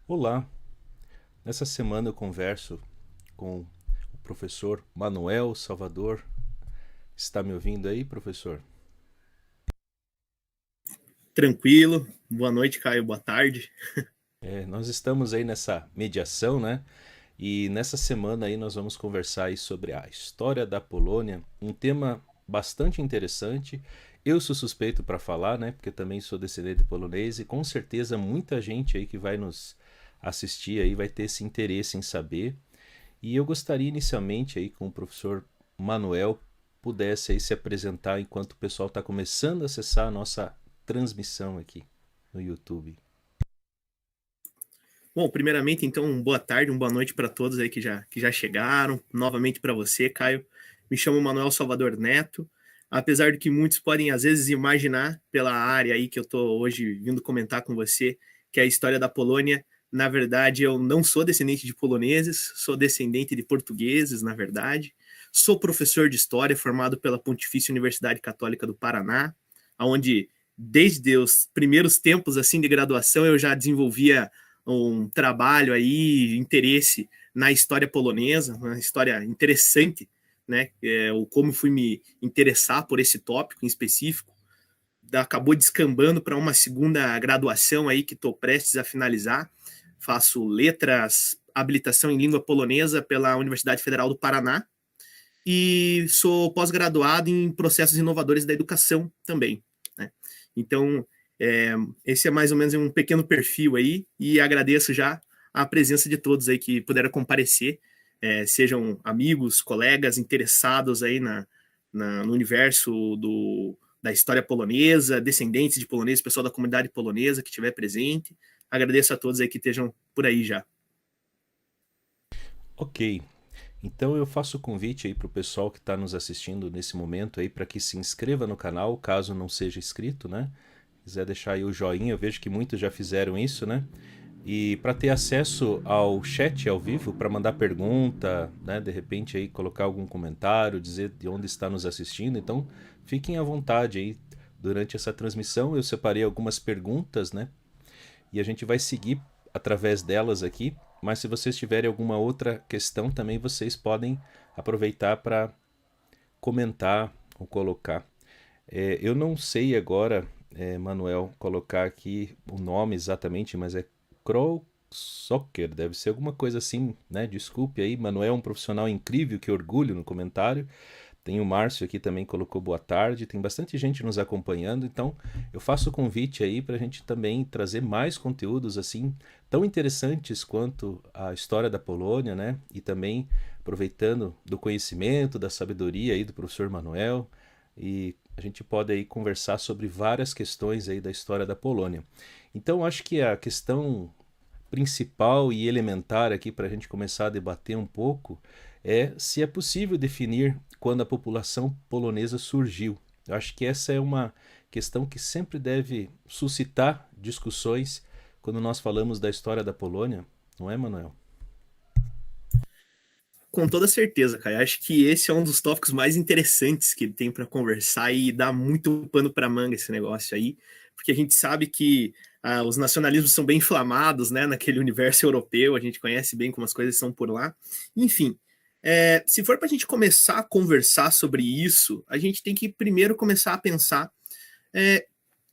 Olá, nessa semana eu converso com o professor Manuel Salvador. Está me ouvindo aí, professor? Tranquilo. Boa noite, Caio. Boa tarde. Nós estamos aí nessa mediação, né? E nessa semana aí nós vamos conversar aí sobre a história da Polônia, um tema bastante interessante. Eu sou suspeito para falar, né? Porque eu também sou descendente polonês e com certeza muita gente aí que vai nos assistir aí vai ter esse interesse em saber. E eu gostaria inicialmente aí com o professor Manuel pudesse aí se apresentar enquanto o pessoal está começando a acessar a nossa transmissão aqui no YouTube. Bom, primeiramente, então, boa tarde, boa noite para todos aí que já chegaram. Novamente para você, Caio. Me chamo Manuel Salvador Neto. Apesar de que muitos podem, às vezes, imaginar pela área aí que eu estou hoje vindo comentar com você, que é a história da Polônia, na verdade, eu não sou descendente de poloneses, sou descendente de portugueses, na verdade. Sou professor de história formado pela Pontifícia Universidade Católica do Paraná, onde, desde os primeiros tempos assim de graduação, eu já desenvolvia um trabalho aí, interesse na história polonesa, uma história interessante, né? O como fui me interessar por esse tópico em específico, acabou descambando para uma segunda graduação aí que estou prestes a finalizar. Faço letras, habilitação em língua polonesa pela Universidade Federal do Paraná e sou pós-graduado em processos inovadores da educação também, né? Então, esse é mais ou menos um pequeno perfil aí e agradeço já a presença de todos aí que puderam comparecer, sejam amigos, colegas interessados aí no universo da história polonesa, descendentes de poloneses, pessoal da comunidade polonesa que estiver presente. Agradeço a todos aí que estejam por aí já. Ok, então eu faço o convite aí para o pessoal que está nos assistindo nesse momento aí para que se inscreva no canal, caso não seja inscrito, né? Quiser deixar aí o joinha, eu vejo que muitos já fizeram isso, né? E para ter acesso ao chat ao vivo, para mandar pergunta, né, de repente aí colocar algum comentário, dizer de onde está nos assistindo, então fiquem à vontade aí durante essa transmissão. Eu separei algumas perguntas, né, e a gente vai seguir através delas aqui. Mas se vocês tiverem alguma outra questão, também vocês podem aproveitar para comentar ou colocar. Eu não sei agora, Manuel, colocar aqui o nome exatamente, mas é Kroll Soccer, deve ser alguma coisa assim, né? Desculpe aí, Manuel é um profissional incrível, que orgulho no comentário. Tem o Márcio aqui também colocou boa tarde, tem bastante gente nos acompanhando, então eu faço o convite aí para a gente também trazer mais conteúdos assim tão interessantes quanto a história da Polônia, né? E também aproveitando do conhecimento, da sabedoria aí do professor Manuel, e a gente pode aí conversar sobre várias questões aí da história da Polônia. Então acho que a questão principal e elementar aqui para a gente começar a debater um pouco é se é possível definir quando a população polonesa surgiu. Eu acho que essa é uma questão que sempre deve suscitar discussões quando nós falamos da história da Polônia, não é, Manuel? Com toda certeza, cara. Acho que esse é um dos tópicos mais interessantes que tem para conversar e dá muito pano para manga esse negócio aí, porque a gente sabe que os nacionalismos são bem inflamados, né, naquele universo europeu, a gente conhece bem como as coisas são por lá. Enfim, se for para a gente começar a conversar sobre isso, a gente tem que primeiro começar a pensar é,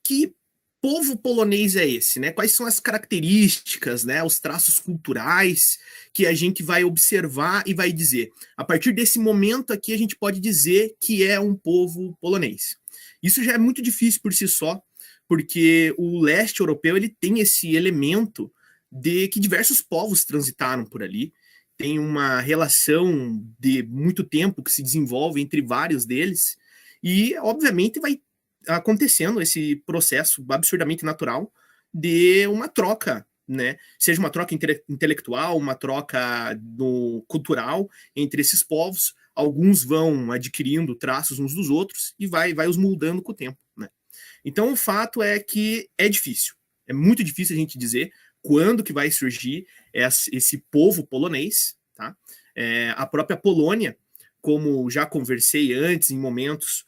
que povo polonês é esse, né? Quais são as características, né, os traços culturais que a gente vai observar e vai dizer, a partir desse momento aqui a gente pode dizer que é um povo polonês. Isso já é muito difícil por si só, porque o leste europeu ele tem esse elemento de que diversos povos transitaram por ali, tem uma relação de muito tempo que se desenvolve entre vários deles, e obviamente vai acontecendo esse processo absurdamente natural de uma troca, né? Seja uma troca intelectual, uma troca cultural entre esses povos. Alguns vão adquirindo traços uns dos outros e vai os moldando com o tempo, né? Então o fato é que é difícil. É muito difícil a gente dizer quando que vai surgir esse povo polonês, tá? A própria Polônia, como já conversei antes em momentos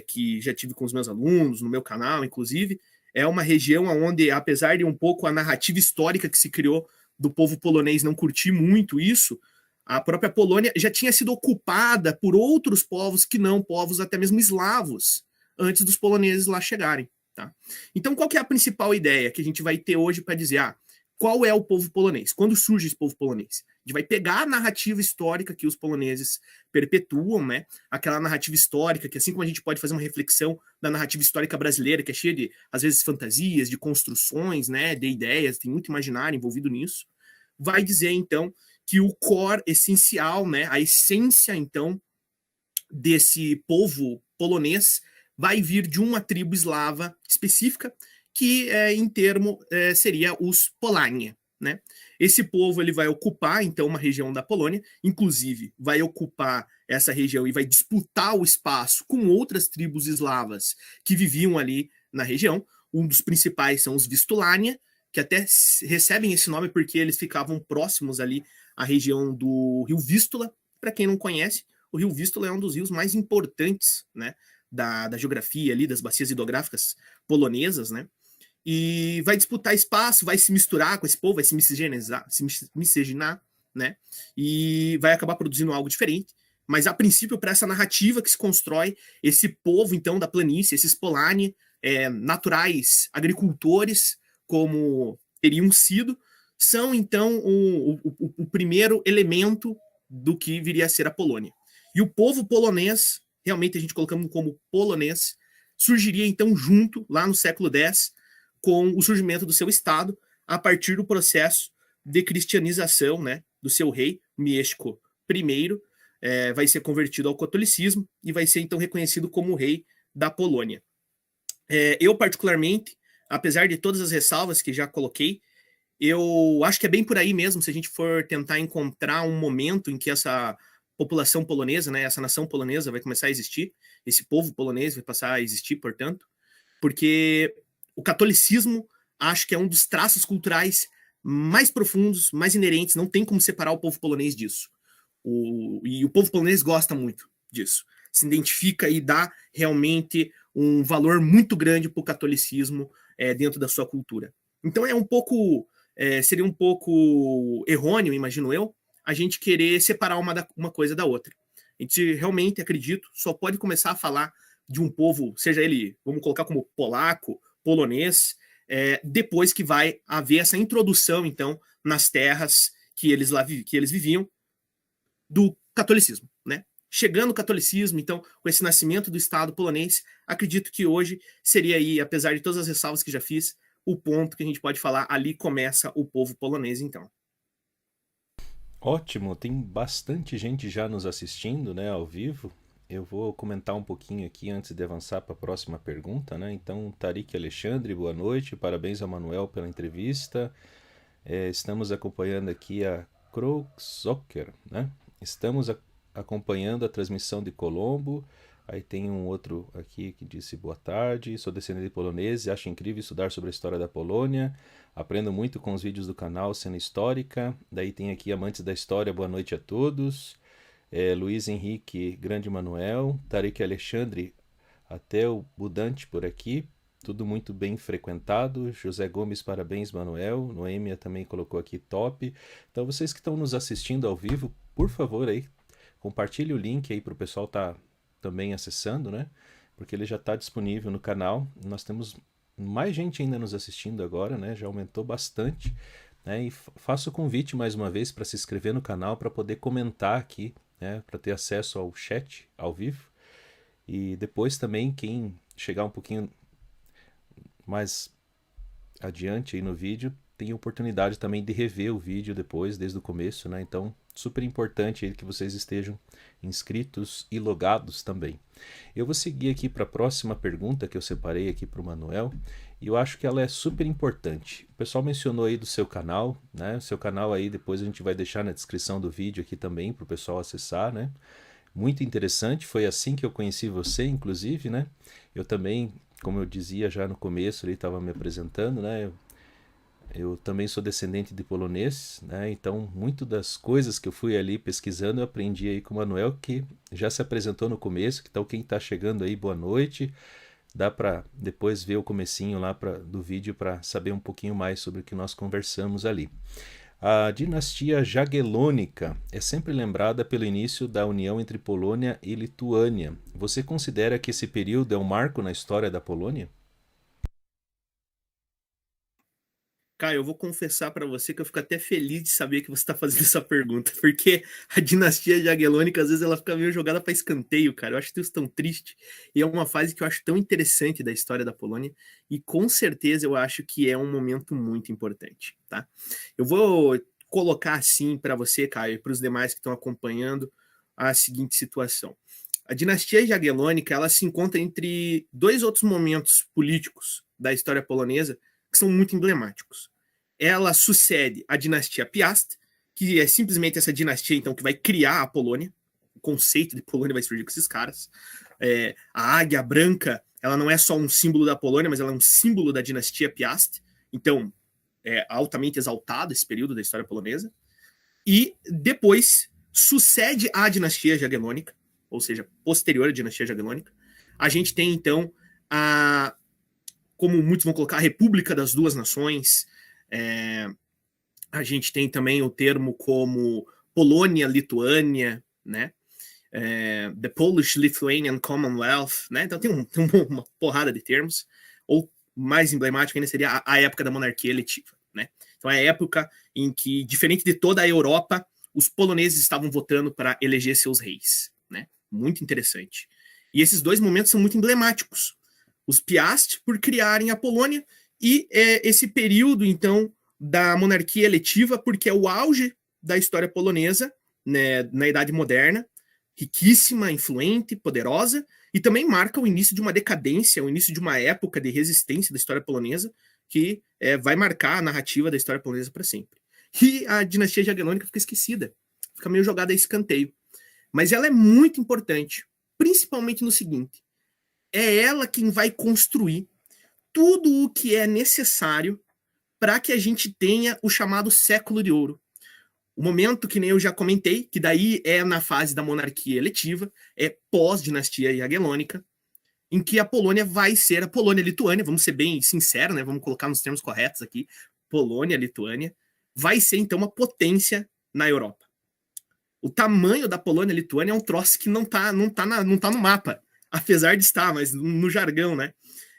que já tive com os meus alunos, no meu canal, inclusive, é uma região onde, apesar de um pouco a narrativa histórica que se criou do povo polonês não curtir muito isso, a própria Polônia já tinha sido ocupada por outros povos que não povos até mesmo eslavos, antes dos poloneses lá chegarem. Tá? Então, qual que é a principal ideia que a gente vai ter hoje para dizer, qual é o povo polonês? Quando surge esse povo polonês? A gente vai pegar a narrativa histórica que os poloneses perpetuam, né? Aquela narrativa histórica que, assim como a gente pode fazer uma reflexão da narrativa histórica brasileira, que é cheia de, às vezes, fantasias, de construções, né? De ideias, tem muito imaginário envolvido nisso, vai dizer, então, que o core essencial, né? A essência, então, desse povo polonês vai vir de uma tribo eslava específica, que em termo seria os Polania, né? Esse povo ele vai ocupar então uma região da Polônia, inclusive vai ocupar essa região e vai disputar o espaço com outras tribos eslavas que viviam ali na região. Um dos principais são os Vistulania, que até recebem esse nome porque eles ficavam próximos ali à região do rio Vístula. Para quem não conhece, o rio Vístula é um dos rios mais importantes, né, da geografia ali, das bacias hidrográficas polonesas, né? E vai disputar espaço, vai se misturar com esse povo, vai se miscigenar, né? E vai acabar produzindo algo diferente. Mas, a princípio, para essa narrativa que se constrói, esse povo, então, da planície, esses Polani, naturais agricultores, como teriam sido, são, então, o primeiro elemento do que viria a ser a Polônia. E o povo polonês, realmente a gente colocando como polonês, surgiria, então, junto, lá no século X, com o surgimento do seu Estado, a partir do processo de cristianização, né, do seu rei, Mieszko I, vai ser convertido ao catolicismo e vai ser, então, reconhecido como o rei da Polônia. Eu, particularmente, apesar de todas as ressalvas que já coloquei, eu acho que é bem por aí mesmo, se a gente for tentar encontrar um momento em que essa população polonesa, né, essa nação polonesa vai começar a existir, esse povo polonês vai passar a existir, portanto, porque o catolicismo acho que é um dos traços culturais mais profundos, mais inerentes, não tem como separar o povo polonês disso. E o povo polonês gosta muito disso. Se identifica e dá realmente um valor muito grande para o catolicismo dentro da sua cultura. Então seria um pouco errôneo, imagino eu, a gente querer separar uma coisa da outra. A gente realmente, acredito, só pode começar a falar de um povo, seja ele, vamos colocar como polaco, polonês, depois que vai haver essa introdução, então, nas terras que eles viviam, do catolicismo, né? Chegando o catolicismo, então, com esse nascimento do Estado polonês, acredito que hoje seria aí, apesar de todas as ressalvas que já fiz, o ponto que a gente pode falar, ali começa o povo polonês, então. Ótimo, tem bastante gente já nos assistindo, né, ao vivo. Eu vou comentar um pouquinho aqui antes de avançar para a próxima pergunta, né? Então, Tarik Alexandre, boa noite, parabéns ao Manuel pela entrevista. Estamos acompanhando aqui a Kroxocker, né? Estamos acompanhando a transmissão de Colombo. Aí tem um outro aqui que disse boa tarde, sou descendente de polonês e acho incrível estudar sobre a história da Polônia. Aprendo muito com os vídeos do canal Cena Histórica. Daí tem aqui Amantes da História, boa noite a todos. Luiz Henrique, Grande Manuel, Tarik Alexandre, até o Budante por aqui, tudo muito bem frequentado. José Gomes, parabéns, Manuel. Noêmia também colocou aqui top. Então, vocês que estão nos assistindo ao vivo, por favor, aí, compartilhe o link aí para o pessoal estar também acessando, né? Porque ele já está disponível no canal. Nós temos mais gente ainda nos assistindo agora, né? Já aumentou bastante. Né? E faço o convite mais uma vez para se inscrever no canal, para poder comentar aqui, né? Para ter acesso ao chat ao vivo. E depois também, quem chegar um pouquinho mais adiante aí no vídeo, tem a oportunidade também de rever o vídeo depois, desde o começo, né? Então, super importante aí que vocês estejam inscritos e logados também. Eu vou seguir aqui para a próxima pergunta que eu separei aqui para o Manuel, e eu acho que ela é super importante. O pessoal mencionou aí do seu canal, né? O seu canal aí depois a gente vai deixar na descrição do vídeo aqui também para o pessoal acessar, né? Muito interessante, foi assim que eu conheci você, inclusive, né? Eu também, como eu dizia já no começo, ele estava me apresentando, né? Eu também sou descendente de polonês, né? Então, muito das coisas que eu fui ali pesquisando, eu aprendi aí com o Manuel, que já se apresentou no começo. Então, quem está chegando aí, boa noite. dá para depois ver o comecinho lá do vídeo para saber um pouquinho mais sobre o que nós conversamos ali. A dinastia Jagiellônica é sempre lembrada pelo início da união entre Polônia e Lituânia. Você considera que esse período é um marco na história da Polônia? Cara, eu vou confessar para você que eu fico até feliz de saber que você está fazendo essa pergunta, porque a dinastia Jagiellônica, às vezes, ela fica meio jogada para escanteio, cara. Eu acho isso tão triste, e é uma fase que eu acho tão interessante da história da Polônia, e com certeza eu acho que é um momento muito importante, tá? Eu vou colocar assim para você, Caio, e para os demais que estão acompanhando, a seguinte situação. A dinastia Jagiellônica, ela se encontra entre dois outros momentos políticos da história polonesa que são muito emblemáticos. Ela sucede a dinastia Piast, que é simplesmente essa dinastia então que vai criar a Polônia. O conceito de Polônia vai surgir com esses caras. A águia branca, ela não é só um símbolo da Polônia, mas ela é um símbolo da dinastia Piast. Então, é altamente exaltado esse período da história polonesa. E depois sucede a dinastia Jagiellônica, ou seja, posterior à dinastia Jagiellônica. A gente tem então como muitos vão colocar, a República das Duas Nações. A gente tem também o termo como Polônia-Lituânia, né? The Polish-Lithuanian Commonwealth, né? Então tem uma porrada de termos. Ou mais emblemático ainda seria a época da monarquia eletiva, né? Então é a época em que, diferente de toda a Europa, os poloneses estavam votando para eleger seus reis, né? Muito interessante. E esses dois momentos são muito emblemáticos. Os Piast por criarem a Polônia e esse período, então, da monarquia eletiva, porque é o auge da história polonesa, né, na Idade Moderna, riquíssima, influente, poderosa, e também marca o início de uma decadência, o início de uma época de resistência da história polonesa, que vai marcar a narrativa da história polonesa para sempre. E a dinastia Jagiellônica fica esquecida, fica meio jogada a escanteio. Mas ela é muito importante, principalmente no seguinte: é ela quem vai construir tudo o que é necessário para que a gente tenha o chamado século de ouro. O momento que nem eu já comentei, que daí é na fase da monarquia eletiva, é pós-dinastia Jagiellônica, em que a Polônia vai ser a Polônia-Lituânia, vamos ser bem sinceros, né? Vamos colocar nos termos corretos aqui, Polônia-Lituânia, vai ser então uma potência na Europa. O tamanho da Polônia-Lituânia é um troço que não tá no mapa, apesar de estar, mas no jargão, né?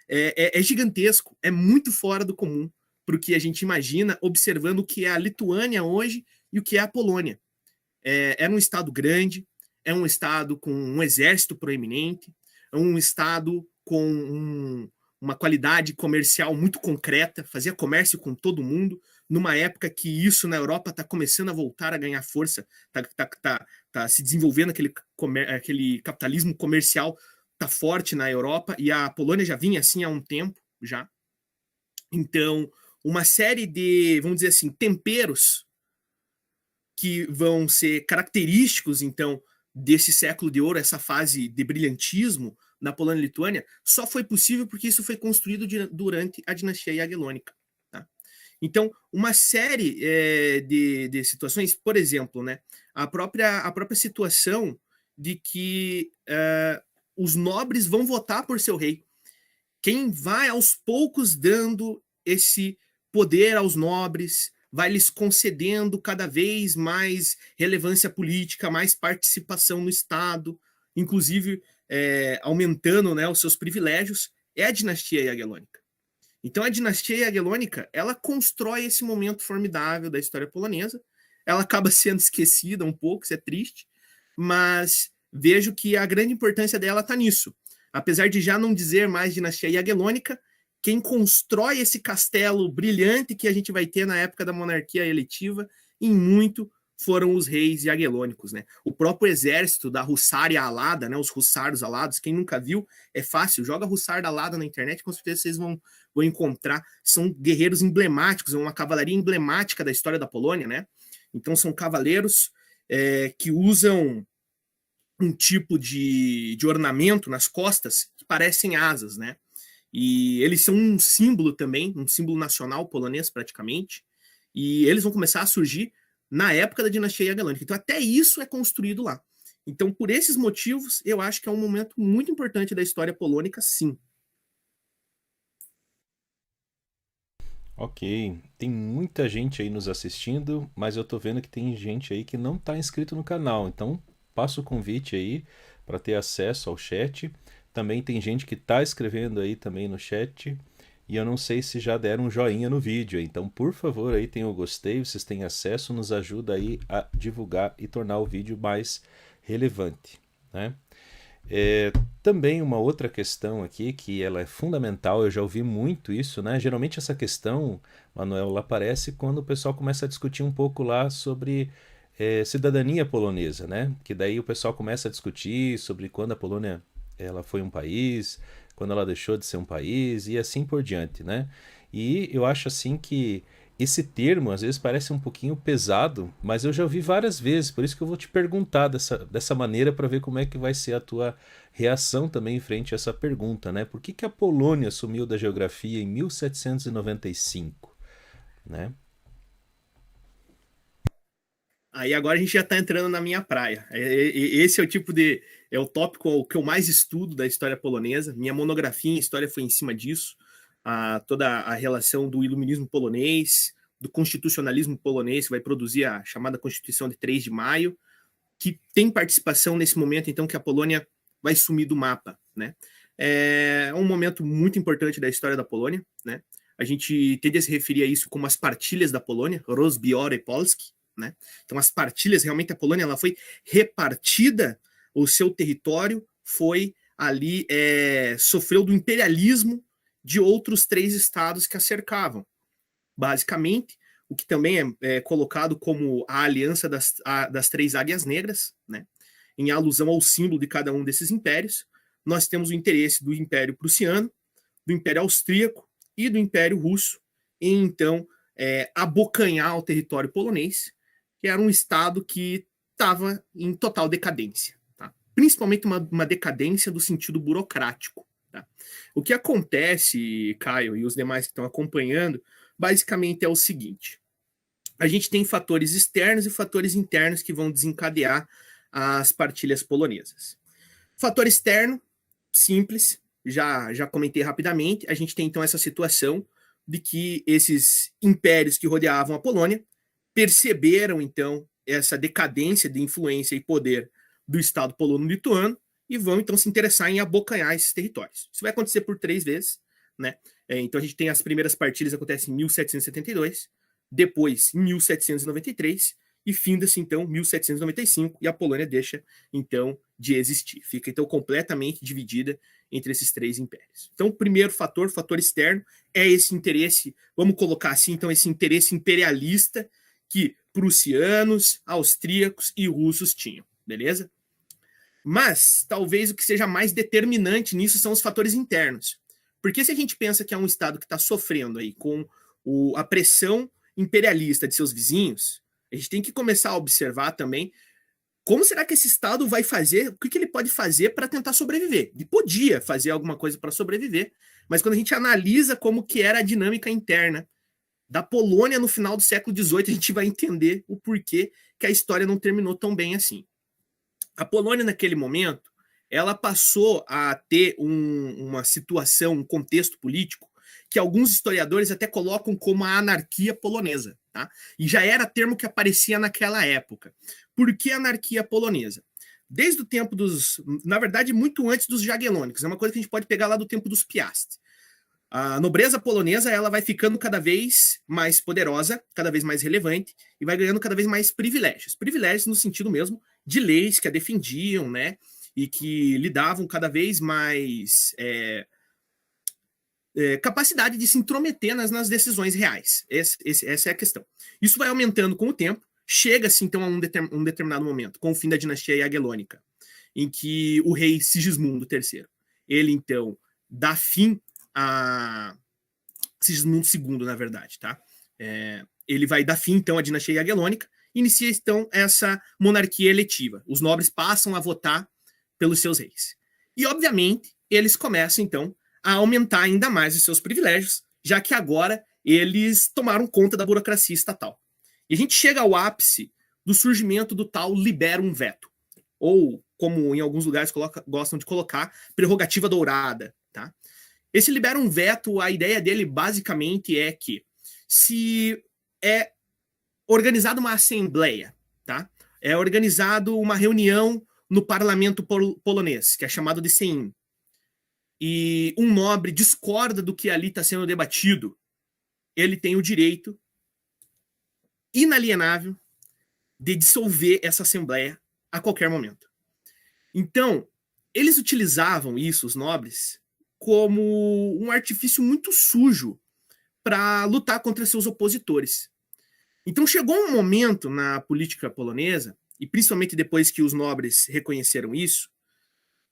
É gigantesco, é muito fora do comum para o que a gente imagina, observando o que é a Lituânia hoje e o que é a Polônia. É um estado grande, é um estado com um exército proeminente, é um estado com uma qualidade comercial muito concreta, fazia comércio com todo mundo, numa época que isso na Europa está começando a voltar a ganhar força, tá se desenvolvendo aquele capitalismo comercial, tá forte na Europa, e a Polônia já vinha assim há um tempo já. Então, uma série de, vamos dizer assim, temperos que vão ser característicos, então, desse século de ouro, essa fase de brilhantismo na Polônia e Lituânia, só foi possível porque isso foi construído durante a dinastia Jagiellônica. Tá? Então, uma série de situações, por exemplo, né, a própria situação de que os nobres vão votar por seu rei. Quem vai aos poucos dando esse poder aos nobres, vai lhes concedendo cada vez mais relevância política, mais participação no Estado, inclusive aumentando, né, os seus privilégios, é a dinastia Jagiellônica. Então a dinastia Jagiellônica, ela constrói esse momento formidável da história polonesa, ela acaba sendo esquecida um pouco, isso é triste, mas vejo que a grande importância dela está nisso. Apesar de já não dizer mais dinastia Jagiellônica, quem constrói esse castelo brilhante que a gente vai ter na época da monarquia eletiva, em muito foram os reis jagiellônicos, né? O próprio exército da Hussária Alada, né? Os hussários alados, quem nunca viu, é fácil, joga Hussária Alada na internet, com certeza vocês vão encontrar. São guerreiros emblemáticos, é uma cavalaria emblemática da história da Polônia, né? Então são cavaleiros que usam um tipo de ornamento nas costas que parecem asas, né? E eles são um símbolo também, um símbolo nacional polonês praticamente, e eles vão começar a surgir na época da dinastia Jagiellônica. Então até isso é construído lá. Então por esses motivos, eu acho que é um momento muito importante da história polônica, sim. Ok, tem muita gente aí nos assistindo, mas eu tô vendo que tem gente aí que não tá inscrito no canal, então passa o convite aí para ter acesso ao chat. Também tem gente que tá escrevendo aí também no chat, e eu não sei se já deram um joinha no vídeo, então por favor aí tenham o gostei, vocês têm acesso, nos ajuda aí a divulgar e tornar o vídeo mais relevante, né? É, também uma outra questão aqui que ela é fundamental, eu já ouvi muito isso, né? Geralmente essa questão, Manuel, ela aparece quando o pessoal começa a discutir um pouco lá sobre cidadania polonesa, né? Que daí o pessoal começa a discutir sobre quando a Polônia ela foi um país, quando ela deixou de ser um país e assim por diante, né? E eu acho assim que esse termo às vezes parece um pouquinho pesado, mas eu já ouvi várias vezes, por isso que eu vou te perguntar dessa maneira para ver como é que vai ser a tua reação também frente a essa pergunta, né? Por que que a Polônia sumiu da geografia em 1795, né? Aí agora a gente já está entrando na minha praia. Esse é o tipo de. É o tópico que eu mais estudo da história polonesa. Minha monografia em história foi em cima disso. Toda a relação do iluminismo polonês, do constitucionalismo polonês, que vai produzir a chamada Constituição de 3 de Maio, que tem participação nesse momento, então, que a Polônia vai sumir do mapa, né? É um momento muito importante da história da Polônia, né? A gente tende a se referir a isso como as partilhas da Polônia, Rozbiory Polski, né? Então, as partilhas, realmente a Polônia ela foi repartida, o seu território foi ali, sofreu do imperialismo de outros 3 estados que a cercavam. Basicamente, o que também é colocado como a aliança das 3 águias negras, né? Em alusão ao símbolo de cada um desses impérios. Nós temos o interesse do Império Prussiano, do Império Austríaco e do Império Russo em, então, abocanhar o território polonês, que era um estado que estava em total decadência. Tá? Principalmente uma decadência do sentido burocrático. Tá? O que acontece, Caio, e os demais que estão acompanhando, basicamente é o seguinte: a gente tem fatores externos e fatores internos que vão desencadear as partilhas polonesas. Fator externo, simples, já comentei rapidamente. A gente tem então essa situação de que esses impérios que rodeavam a Polônia perceberam então essa decadência de influência e poder do Estado polono-lituano e vão então se interessar em abocanhar esses territórios. Isso vai acontecer por 3 vezes, né? Então a gente tem as primeiras partilhas acontecem em 1772, depois em 1793 e finda-se então 1795 e a Polônia deixa então de existir. Fica então completamente dividida entre esses 3 impérios. Então o primeiro fator, fator externo, é esse interesse, vamos colocar assim, então esse interesse imperialista que prussianos, austríacos e russos tinham, beleza? Mas talvez o que seja mais determinante nisso são os fatores internos. Porque se a gente pensa que é um Estado que está sofrendo aí com a pressão imperialista de seus vizinhos, a gente tem que começar a observar também como será que esse Estado vai fazer, o que ele pode fazer para tentar sobreviver. Ele podia fazer alguma coisa para sobreviver, mas quando a gente analisa como que era a dinâmica interna da Polônia no final do século XVIII, a gente vai entender o porquê que a história não terminou tão bem assim. A Polônia, naquele momento, ela passou a ter uma situação, um contexto político que alguns historiadores até colocam como a anarquia polonesa. Tá? E já era termo que aparecia naquela época. Por que anarquia polonesa? Desde o tempo dos... Na verdade, muito antes dos Jagiellônicos. É uma coisa que a gente pode pegar lá do tempo dos Piast. A nobreza polonesa ela vai ficando cada vez mais poderosa, cada vez mais relevante e vai ganhando cada vez mais privilégios. Privilégios no sentido mesmo de leis que a defendiam, né? E que lhe davam cada vez mais capacidade de se intrometer nas decisões reais. Essa é a questão. Isso vai aumentando com o tempo. Chega-se então a um determinado momento, com o fim da dinastia Jagiellônica, em que o rei Sigismundo III, ele então dá fim a Sigismundo II, na verdade, tá? Ele vai dar fim, então, à dinastia Jagiellônica, inicia, então, essa monarquia eletiva. Os nobres passam a votar pelos seus reis. E, obviamente, eles começam, então, a aumentar ainda mais os seus privilégios, já que agora eles tomaram conta da burocracia estatal. E a gente chega ao ápice do surgimento do tal liberum veto, ou, como em alguns lugares gostam de colocar, prerrogativa dourada, tá? Esse liberum veto, a ideia dele basicamente é que se é organizada uma assembleia, tá? É organizado uma reunião no parlamento polonês, que é chamado de Sejm, e um nobre discorda do que ali está sendo debatido, ele tem o direito inalienável de dissolver essa assembleia a qualquer momento. Então, eles utilizavam isso, os nobres, como um artifício muito sujo para lutar contra seus opositores. Então chegou um momento na política polonesa, e principalmente depois que os nobres reconheceram isso,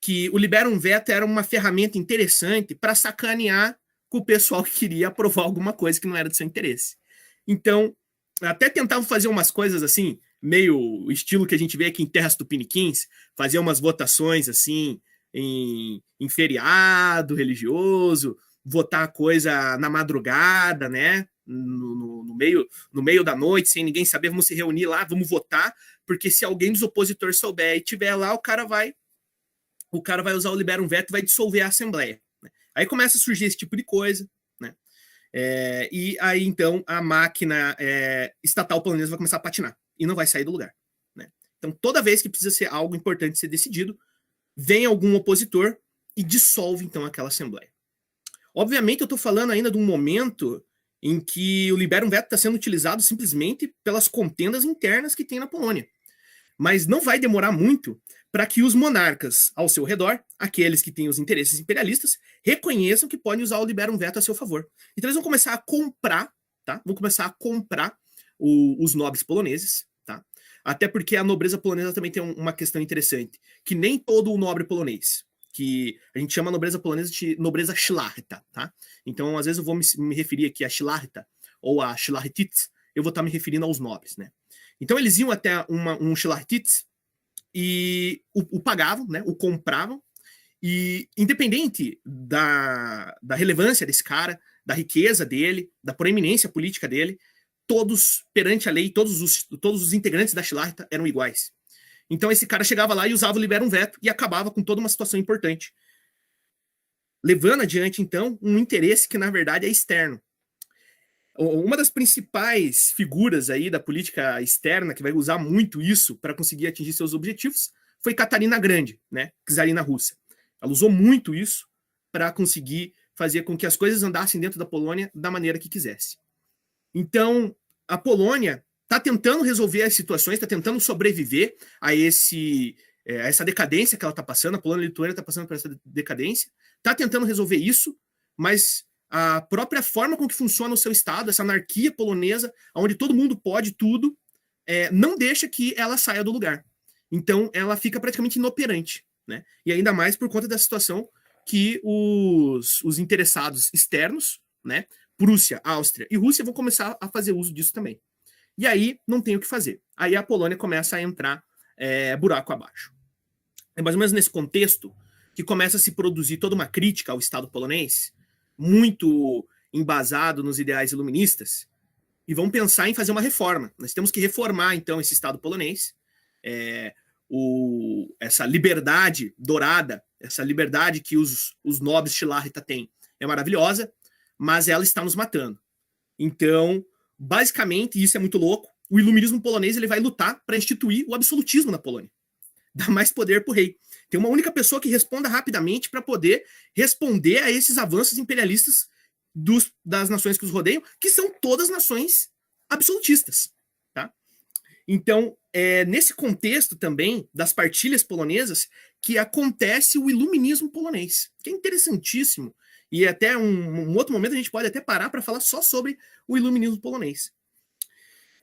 que o Liberum Veto era uma ferramenta interessante para sacanear com o pessoal que queria aprovar alguma coisa que não era do seu interesse. Então, até tentavam fazer umas coisas assim, meio estilo que a gente vê aqui em Terras Tupiniquins, fazer umas votações assim em feriado religioso, votar coisa na madrugada, né? No meio da noite, sem ninguém saber, vamos se reunir lá, vamos votar, porque se alguém dos opositores souber e tiver lá, o cara vai usar o Liberum Veto e vai dissolver a Assembleia. Né? Aí começa a surgir esse tipo de coisa, né? E aí, então, a máquina estatal polonesa vai começar a patinar e não vai sair do lugar. Né? Então, toda vez que precisa ser algo importante ser decidido, vem algum opositor e dissolve, então, aquela Assembleia. Obviamente, eu estou falando ainda de um momento em que o Liberum Veto está sendo utilizado simplesmente pelas contendas internas que tem na Polônia. Mas não vai demorar muito para que os monarcas ao seu redor, aqueles que têm os interesses imperialistas, reconheçam que podem usar o Liberum Veto a seu favor. Então eles vão começar a comprar, tá? Vão começar a comprar os nobres poloneses, tá? Até porque a nobreza polonesa também tem uma questão interessante, que nem todo o nobre polonês, que a gente chama a nobreza polonesa de nobreza Szlachta, tá? Então, às vezes eu vou me referir aqui a Szlachta ou a Szlachtitz, eu vou estar me referindo aos nobres, né? Então eles iam até um Szlachtitz e o pagavam, né? O compravam, e independente da relevância desse cara, da riqueza dele, da proeminência política dele, todos, perante a lei, todos os integrantes da Szlachta eram iguais. Então esse cara chegava lá e usava o Liberum Veto e acabava com toda uma situação importante. Levando adiante, então, um interesse que, na verdade, é externo. Uma das principais figuras aí da política externa que vai usar muito isso para conseguir atingir seus objetivos foi Catarina Grande, né, czarina russa. Ela usou muito isso para conseguir fazer com que as coisas andassem dentro da Polônia da maneira que quisesse. Então, a Polônia está tentando resolver as situações, está tentando sobreviver a essa decadência que ela está passando. A Polônia e a Lituânia está passando por essa decadência, está tentando resolver isso, mas a própria forma com que funciona o seu Estado, essa anarquia polonesa, onde todo mundo pode tudo, não deixa que ela saia do lugar. Então, ela fica praticamente inoperante. Né? E ainda mais por conta da situação que os interessados externos, né, Prússia, Áustria e Rússia, vão começar a fazer uso disso também. E aí não tem o que fazer. Aí a Polônia começa a entrar buraco abaixo. É mais ou menos nesse contexto que começa a se produzir toda uma crítica ao Estado polonês, muito embasado nos ideais iluministas, e vão pensar em fazer uma reforma. Nós temos que reformar, então, esse Estado polonês, essa liberdade dourada, essa liberdade que os nobres Szlachta têm é maravilhosa, mas ela está nos matando. Então, basicamente, e isso é muito louco, o iluminismo polonês ele vai lutar para instituir o absolutismo na Polônia. Dá mais poder para o rei. Tem uma única pessoa que responda rapidamente para poder responder a esses avanços imperialistas das nações que os rodeiam, que são todas nações absolutistas. Tá? Então, nesse contexto também das partilhas polonesas que acontece o iluminismo polonês, que é interessantíssimo. E até um outro momento a gente pode até parar para falar só sobre o iluminismo polonês.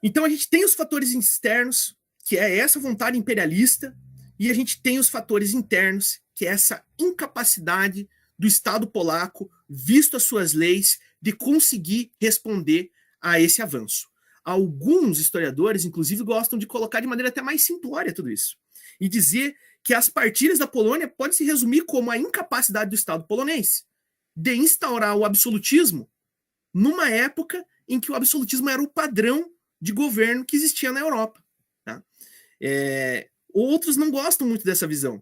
Então a gente tem os fatores externos, que é essa vontade imperialista, e a gente tem os fatores internos, que é essa incapacidade do Estado polaco, visto as suas leis, de conseguir responder a esse avanço. Alguns historiadores, inclusive, gostam de colocar de maneira até mais simplória tudo isso, e dizer que as partilhas da Polônia podem se resumir como a incapacidade do Estado polonês de instaurar o absolutismo numa época em que o absolutismo era o padrão de governo que existia na Europa. Tá? Outros não gostam muito dessa visão,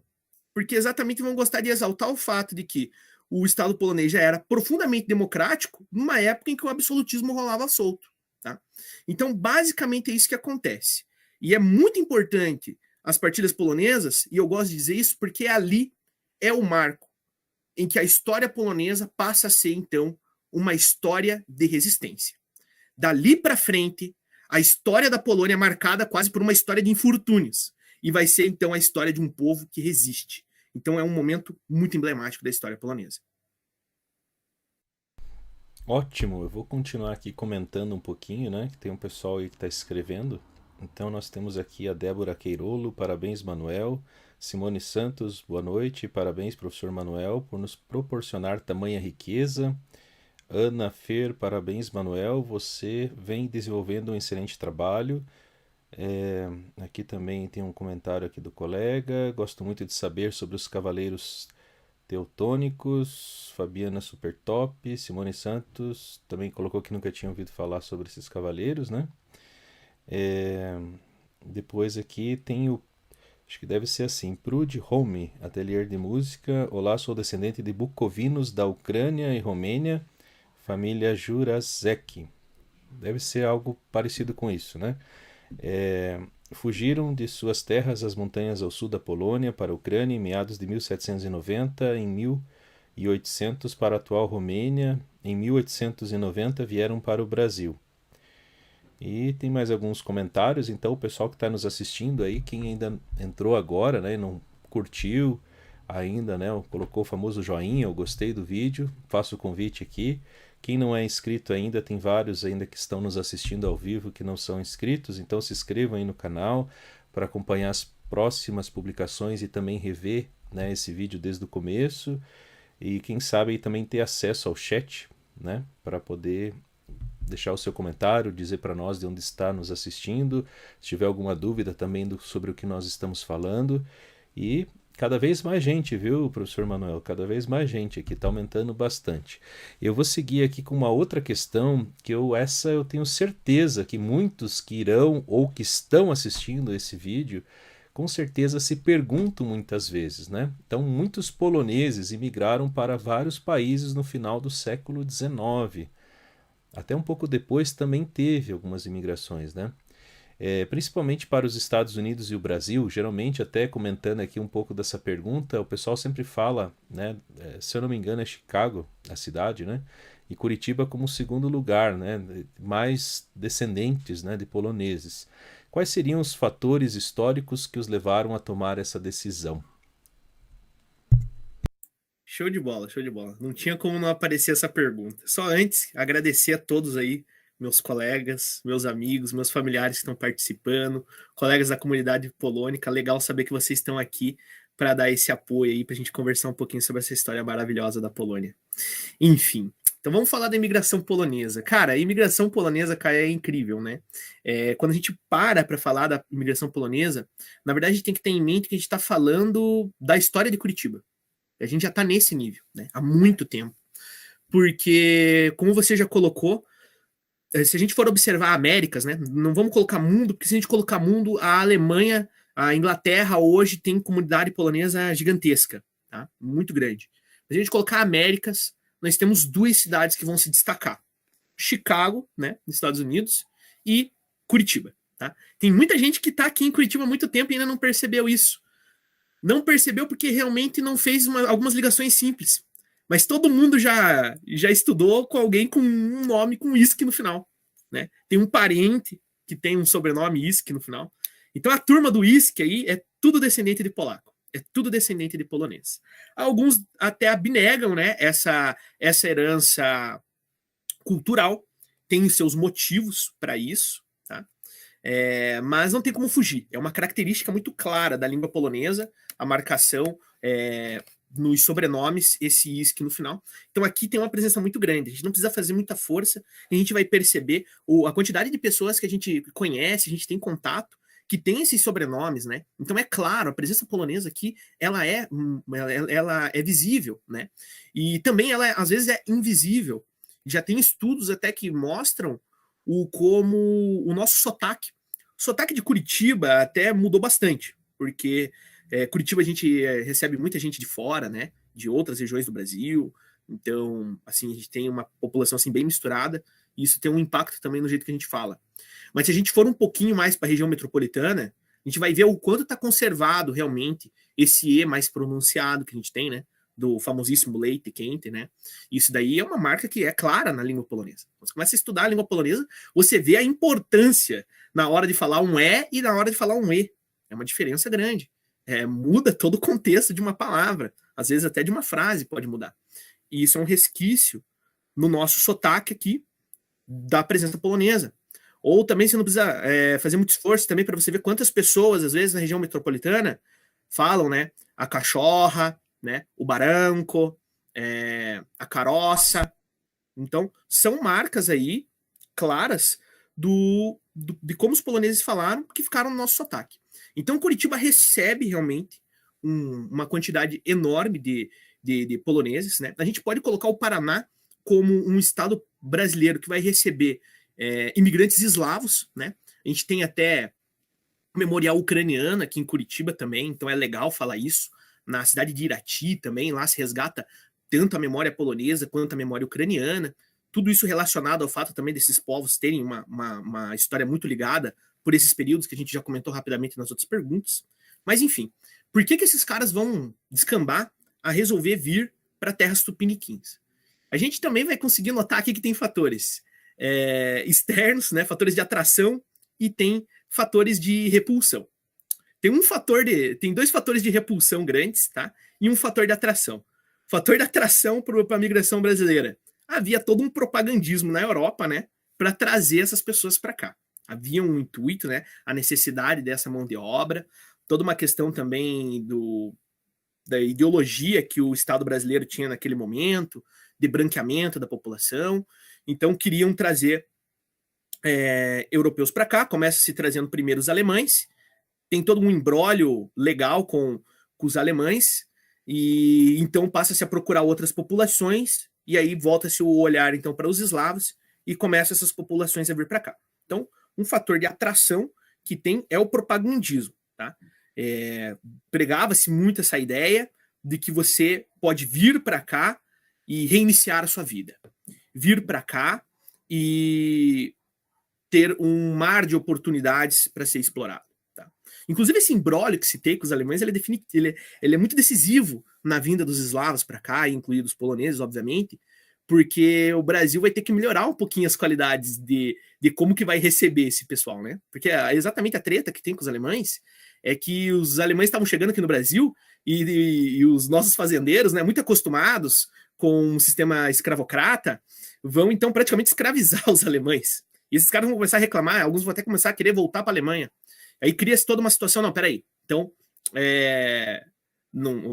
porque exatamente vão gostar de exaltar o fato de que o Estado polonês já era profundamente democrático numa época em que o absolutismo rolava solto. Tá? Então, basicamente é isso que acontece. E é muito importante as partidas polonesas, e eu gosto de dizer isso porque ali é o marco em que a história polonesa passa a ser, então, uma história de resistência. Dali para frente, a história da Polônia é marcada quase por uma história de infortúnios. E vai ser, então, a história de um povo que resiste. Então, é um momento muito emblemático da história polonesa. Ótimo, eu vou continuar aqui comentando um pouquinho, né? Que tem um pessoal aí que está escrevendo. Então nós temos aqui a Débora Queirolo, parabéns Manuel. Simone Santos, boa noite, parabéns professor Manuel por nos proporcionar tamanha riqueza. Ana Fer, parabéns Manuel, você vem desenvolvendo um excelente trabalho. Aqui também tem um comentário aqui do colega. Gosto muito de saber sobre os cavaleiros teutônicos. Fabiana Supertop, Simone Santos também colocou que nunca tinha ouvido falar sobre esses cavaleiros, né? Depois aqui tem o, acho que deve ser assim, Prude Home, Atelier de Música. Olá, sou descendente de bucovinos da Ucrânia e Romênia, família Jurasek. Deve ser algo parecido com isso, né? Fugiram de suas terras às montanhas ao sul da Polônia para a Ucrânia em meados de 1790, em 1800 para a atual Romênia, em 1890 vieram para o Brasil. E tem mais alguns comentários, então o pessoal que está nos assistindo aí, quem ainda entrou agora, né, e não curtiu ainda, né, colocou o famoso joinha, eu gostei do vídeo, faço o convite aqui. Quem não é inscrito ainda, tem vários ainda que estão nos assistindo ao vivo que não são inscritos, então se inscrevam aí no canal para acompanhar as próximas publicações e também rever, né, esse vídeo desde o começo. E quem sabe aí também ter acesso ao chat, né, para poder deixar o seu comentário, dizer para nós de onde está nos assistindo, se tiver alguma dúvida também sobre o que nós estamos falando. E cada vez mais gente, viu, professor Manuel? Cada vez mais gente aqui, está aumentando bastante. Eu vou seguir aqui com uma outra questão, que essa eu tenho certeza que muitos que irão ou que estão assistindo esse vídeo, com certeza se perguntam muitas vezes, né? Então, muitos poloneses imigraram para vários países no final do século XIX. Até um pouco depois também teve algumas imigrações, né? Principalmente para os Estados Unidos e o Brasil. Geralmente, até comentando aqui um pouco dessa pergunta, o pessoal sempre fala, né? Se eu não me engano, é Chicago, a cidade, né? E Curitiba como segundo lugar, né? Mais descendentes, né, de poloneses. Quais seriam os fatores históricos que os levaram a tomar essa decisão? Show de bola, show de bola. Não tinha como não aparecer essa pergunta. Só antes, agradecer a todos aí, meus colegas, meus amigos, meus familiares que estão participando, colegas da comunidade polônica. Legal saber que vocês estão aqui para dar esse apoio aí, para a gente conversar um pouquinho sobre essa história maravilhosa da Polônia. Enfim, então vamos falar da imigração polonesa. Cara, a imigração polonesa, cara, é incrível, né? Quando a gente para falar da imigração polonesa, na verdade a gente tem que ter em mente que a gente está falando da história de Curitiba. A gente já está nesse nível, né? Há muito tempo. Porque, como você já colocou, se a gente for observar Américas, né? Não vamos colocar mundo, porque se a gente colocar mundo, a Alemanha, a Inglaterra hoje tem comunidade polonesa gigantesca, tá? Muito grande. Se a gente colocar Américas, nós temos duas cidades que vão se destacar: Chicago, né? Nos Estados Unidos, e Curitiba, tá? Tem muita gente que está aqui em Curitiba há muito tempo e ainda não percebeu isso. Não percebeu porque realmente não fez algumas ligações simples. Mas todo mundo já estudou com alguém com um nome com isque no final. Né? Tem um parente que tem um sobrenome isque no final. Então a turma do isque aí é tudo descendente de polaco. É tudo descendente de polonês. Alguns até abnegam, né, essa herança cultural. Tem seus motivos para isso. Tá? Mas não tem como fugir. É uma característica muito clara da língua polonesa, a marcação nos sobrenomes, esse isque no final. Então aqui tem uma presença muito grande. A gente não precisa fazer muita força, e a gente vai perceber a quantidade de pessoas que a gente conhece, a gente tem contato, que tem esses sobrenomes, né? Então é claro, a presença polonesa aqui, ela é visível, né? E também ela às vezes é invisível. Já tem estudos até que mostram como o nosso sotaque. O sotaque de Curitiba até mudou bastante, porque Curitiba a gente recebe muita gente de fora, né? de outras regiões do Brasil. Então, assim, a gente tem uma população assim bem misturada, e isso tem um impacto também no jeito que a gente fala. Mas se a gente for um pouquinho mais para a região metropolitana, a gente vai ver o quanto está conservado realmente esse E mais pronunciado que a gente tem, né? Do famosíssimo leite quente, né? Isso daí é uma marca que é clara na língua polonesa. Você começa a estudar a língua polonesa, você vê a importância na hora de falar um E e na hora de falar um E. É uma diferença grande. Muda todo o contexto de uma palavra. Às vezes até de uma frase pode mudar. E isso é um resquício no nosso sotaque aqui da presença polonesa. Ou também você não precisa fazer muito esforço também para você ver quantas pessoas, às vezes, na região metropolitana, falam, né? A cachorra, né? O baranco, a caroça. Então, são marcas aí claras de como os poloneses falaram que ficaram no nosso sotaque. Então, Curitiba recebe realmente uma quantidade enorme de poloneses, né? A gente pode colocar o Paraná como um estado brasileiro que vai receber imigrantes eslavos, né? A gente tem até o memorial ucraniano aqui em Curitiba também, então é legal falar isso. Na cidade de Irati também, lá se resgata tanto a memória polonesa quanto a memória ucraniana. Tudo isso relacionado ao fato também desses povos terem uma história muito ligada por esses períodos que a gente já comentou rapidamente nas outras perguntas. Mas enfim, por que esses caras vão descambar a resolver vir para terras tupiniquins? A gente também vai conseguir notar aqui que tem fatores externos, né, fatores de atração, e tem fatores de repulsão. Tem dois fatores de repulsão grandes, tá? E um fator de atração. Fator de atração para a migração brasileira. Havia todo um propagandismo na Europa, né, para trazer essas pessoas para cá. Havia um intuito, né, a necessidade dessa mão de obra, toda uma questão também da ideologia que o Estado brasileiro tinha naquele momento, de branqueamento da população. Então, queriam trazer europeus para cá, começa se trazendo primeiro os alemães, tem todo um imbróglio legal com os alemães, e então passa-se a procurar outras populações, e aí volta-se o olhar então para os eslavos, e começam essas populações a vir para cá. Então, um fator de atração que tem é o propagandismo, tá? Pregava-se muito essa ideia de que você pode vir para cá e reiniciar a sua vida. Vir para cá e ter um mar de oportunidades para ser explorado. Tá? Inclusive, esse imbróglio que citei com os alemães, ele é muito decisivo na vinda dos eslavos para cá, incluídos os poloneses, obviamente, porque o Brasil vai ter que melhorar um pouquinho as qualidades de como que vai receber esse pessoal, né? Porque exatamente a treta que tem com os alemães é que os alemães estavam chegando aqui no Brasil e os nossos fazendeiros, né, muito acostumados com um sistema escravocrata, vão então praticamente escravizar os alemães. E esses caras vão começar a reclamar, alguns vão até começar a querer voltar para a Alemanha. Aí cria-se toda uma situação, não, peraí, então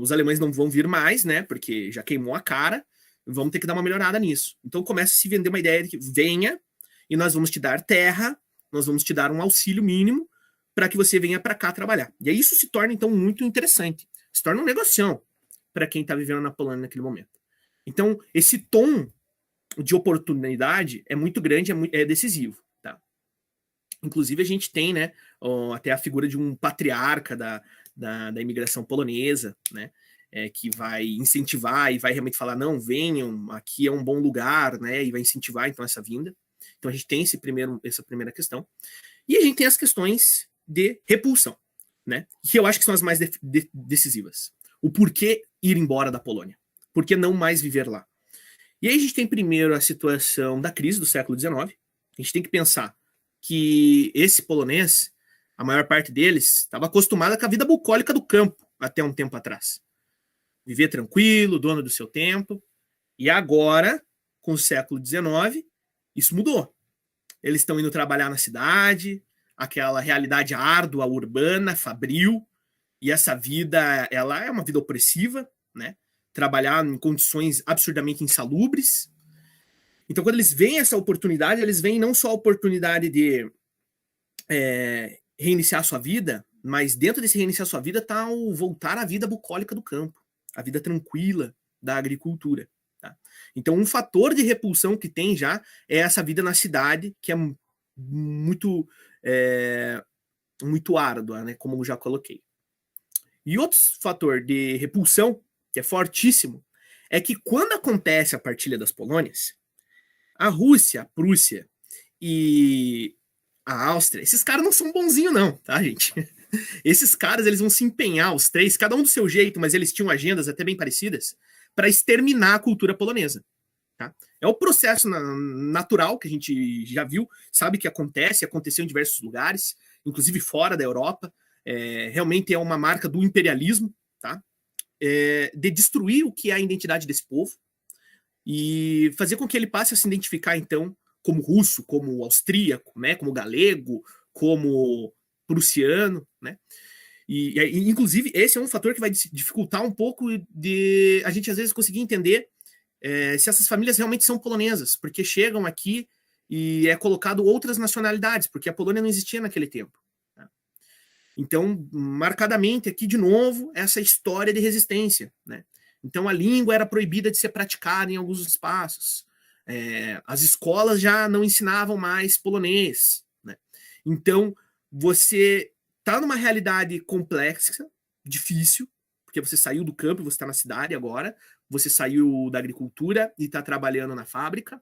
os alemães não vão vir mais, né, porque já queimou a cara, vamos ter que dar uma melhorada nisso. Então começa a se vender uma ideia de que venha e nós vamos te dar terra, nós vamos te dar um auxílio mínimo para que você venha para cá trabalhar. E aí isso se torna então muito interessante, se torna um negocião para quem está vivendo na Polônia naquele momento. Então esse tom de oportunidade é muito grande, é decisivo. Tá? Inclusive a gente tem, né, até a figura de um patriarca da imigração polonesa, né, que vai incentivar e vai realmente falar, não, venham, aqui é um bom lugar, né, e vai incentivar então essa vinda. Então a gente tem essa primeira questão. E a gente tem as questões de repulsão, né, que eu acho que são as mais decisivas. O porquê ir embora da Polônia? Por que não mais viver lá? E aí a gente tem primeiro a situação da crise do século XIX. A gente tem que pensar que esse polonês, a maior parte deles, estava acostumada com a vida bucólica do campo até um tempo atrás. Viver tranquilo, dono do seu tempo. E agora, com o século XIX, isso mudou. Eles estão indo trabalhar na cidade, aquela realidade árdua, urbana, fabril, e essa vida, ela é uma vida opressiva, né? Trabalhar em condições absurdamente insalubres. Então, quando eles veem essa oportunidade, eles veem não só a oportunidade de reiniciar a sua vida, mas dentro desse reiniciar a sua vida está o voltar à vida bucólica do campo, a vida tranquila da agricultura. Tá? Então, um fator de repulsão que tem já é essa vida na cidade, que é muito, muito árdua, né, como eu já coloquei. E outro fator de repulsão que é fortíssimo, é que quando acontece a partilha das Polônias, a Rússia, a Prússia e a Áustria, esses caras não são bonzinhos não, tá, gente? Esses caras, eles vão se empenhar, os três, cada um do seu jeito, mas eles tinham agendas até bem parecidas, para exterminar a cultura polonesa. Tá? É o processo natural que a gente já viu, sabe que aconteceu em diversos lugares, inclusive fora da Europa. Realmente é uma marca do imperialismo, tá? De destruir o que é a identidade desse povo e fazer com que ele passe a se identificar, então, como russo, como austríaco, né? Como galego, como prussiano, né? Inclusive, esse é um fator que vai dificultar um pouco de a gente, às vezes, conseguir entender se essas famílias realmente são polonesas, porque chegam aqui e é colocado outras nacionalidades, porque a Polônia não existia naquele tempo. Né? Então, marcadamente aqui, de novo, essa história de resistência. Né? Então, a língua era proibida de ser praticada em alguns espaços. As escolas já não ensinavam mais polonês. Né? Então, você está numa realidade complexa, difícil, porque você saiu do campo e você está na cidade agora, você saiu da agricultura e está trabalhando na fábrica,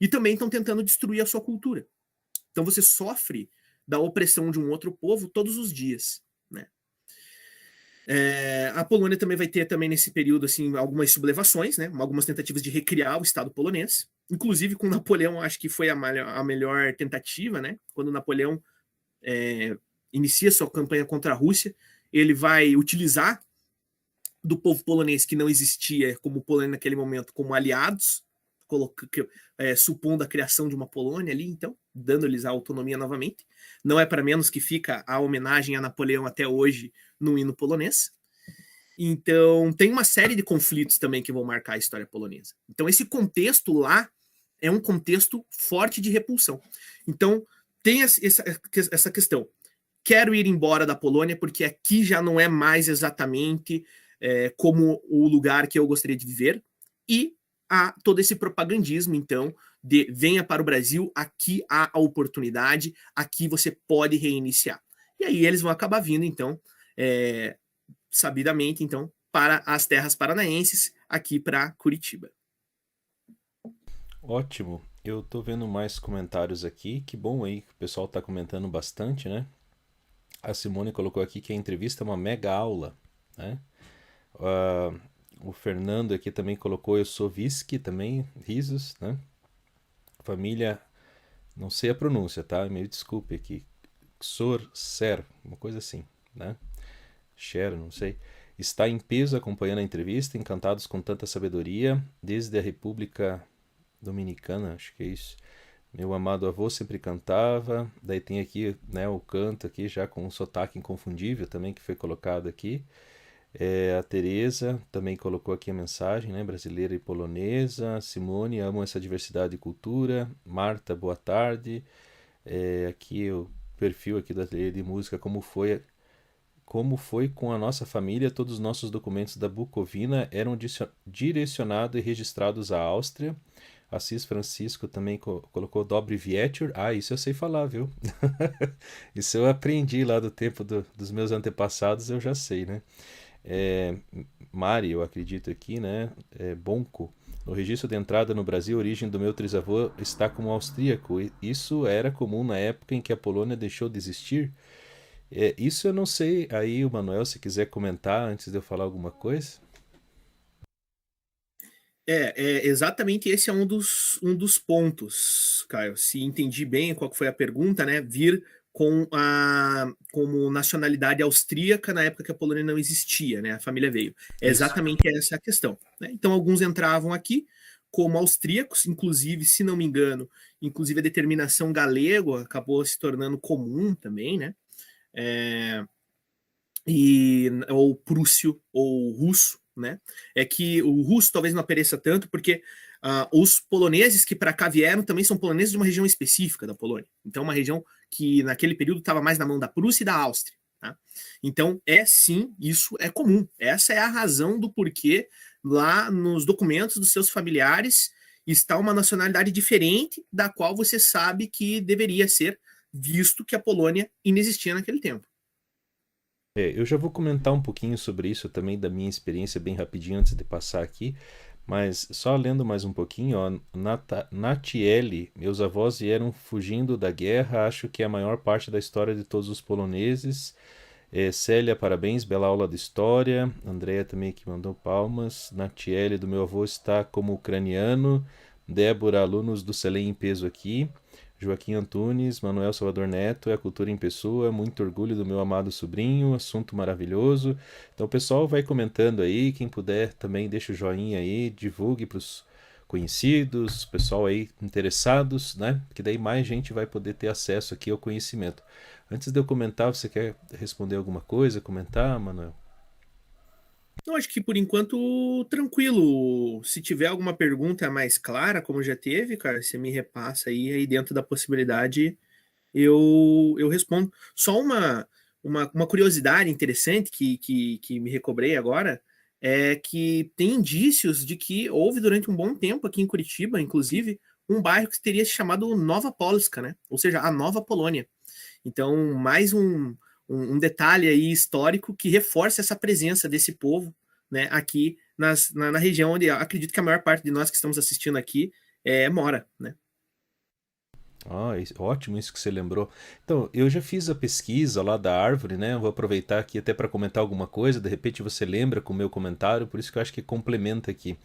e também estão tentando destruir a sua cultura. Então você sofre da opressão de um outro povo todos os dias. Né? A Polônia também vai ter também nesse período assim algumas sublevações, né? Algumas tentativas de recriar o Estado polonês, inclusive com Napoleão, acho que foi a melhor tentativa, né? Quando Napoleão inicia sua campanha contra a Rússia, ele vai utilizar do povo polonês que não existia como Polônia naquele momento como aliados, supondo a criação de uma Polônia ali, então, dando-lhes a autonomia novamente. Não é para menos que fica a homenagem a Napoleão até hoje no hino polonês. Então, tem uma série de conflitos também que vão marcar a história polonesa. Então, esse contexto lá é um contexto forte de repulsão. Então, tem essa questão. Quero ir embora da Polônia porque aqui já não é mais exatamente como o lugar que eu gostaria de viver, e há todo esse propagandismo, então, de venha para o Brasil, aqui há a oportunidade, aqui você pode reiniciar. E aí eles vão acabar vindo, então, sabidamente, então, para as terras paranaenses, aqui para Curitiba. Ótimo. Eu tô vendo mais comentários aqui. Que bom aí que o pessoal tá comentando bastante, né? A Simone colocou aqui que a entrevista é uma mega aula, né? O Fernando aqui também colocou eu sou Visky também, risos, né? Família, não sei a pronúncia, tá? Me desculpe aqui. Ser, uma coisa assim, né? Cher, não sei. Está em peso acompanhando a entrevista, encantados com tanta sabedoria, desde a República Dominicana, acho que é isso. Meu amado avô sempre cantava. Daí tem aqui, né, o canto aqui já com um sotaque inconfundível também que foi colocado aqui. A Tereza também colocou aqui a mensagem, né, brasileira e polonesa. Simone, amo essa diversidade de cultura. Marta, boa tarde. Aqui o perfil aqui do ateliê de música, como foi com a nossa família, todos os nossos documentos da Bucovina eram direcionados e registrados à Áustria. Assis Francisco também colocou Dobry Wieczór. Isso eu sei falar, viu? Isso eu aprendi lá do tempo dos meus antepassados, eu já sei, né? Mari, eu acredito aqui, né? Bonco. No registro de entrada no Brasil, a origem do meu trisavô está como austríaco. Isso era comum na época em que a Polônia deixou de existir. Isso eu não sei. Aí o Manuel, se quiser comentar antes de eu falar alguma coisa. Exatamente esse é um dos pontos, Caio. Se entendi bem qual foi a pergunta, né? Vir como nacionalidade austríaca na época que a Polônia não existia, né? A família veio. É exatamente essa a questão. Né? Então, alguns entravam aqui como austríacos, inclusive, se não me engano, inclusive a determinação galego acabou se tornando comum também, né? Ou prússio ou russo, né? É que o russo talvez não apareça tanto porque os poloneses que para cá vieram também são poloneses de uma região específica da Polônia. Então, uma região que naquele período estava mais na mão da Prússia e da Áustria. Tá? Então, sim, isso é comum. Essa é a razão do porquê lá nos documentos dos seus familiares está uma nacionalidade diferente da qual você sabe que deveria ser, visto que a Polônia inexistia naquele tempo. Eu já vou comentar um pouquinho sobre isso também, da minha experiência, bem rapidinho, antes de passar aqui. Mas só lendo mais um pouquinho, ó, Natiele, meus avós vieram fugindo da guerra, acho que é a maior parte da história de todos os poloneses. Célia, parabéns, bela aula de história. Andréia também que mandou palmas. Natiele, do meu avô, está como ucraniano. Débora, alunos do Selem em peso aqui. Joaquim Antunes, Manuel Salvador Neto, é a cultura em pessoa, muito orgulho do meu amado sobrinho, assunto maravilhoso. Então o pessoal vai comentando aí, quem puder também deixa o joinha aí, divulgue para os conhecidos, pessoal aí interessados, né? Que daí mais gente vai poder ter acesso aqui ao conhecimento. Antes de eu comentar, você quer responder alguma coisa, comentar, Manuel? Eu acho que por enquanto tranquilo. Se tiver alguma pergunta mais clara, como já teve, cara, você me repassa aí dentro da possibilidade eu respondo. Só uma curiosidade interessante que me recobrei agora é que tem indícios de que houve durante um bom tempo aqui em Curitiba, inclusive, um bairro que teria se chamado Nova Polska, né? Ou seja, a Nova Polônia. Então, mais um detalhe aí histórico que reforça essa presença desse povo, né, aqui na região onde acredito que a maior parte de nós que estamos assistindo aqui mora, né? Ah, ótimo isso que você lembrou. Então, eu já fiz a pesquisa lá da árvore, né? Eu vou aproveitar aqui até para comentar alguma coisa, de repente você lembra com o meu comentário, por isso que eu acho que complementa aqui.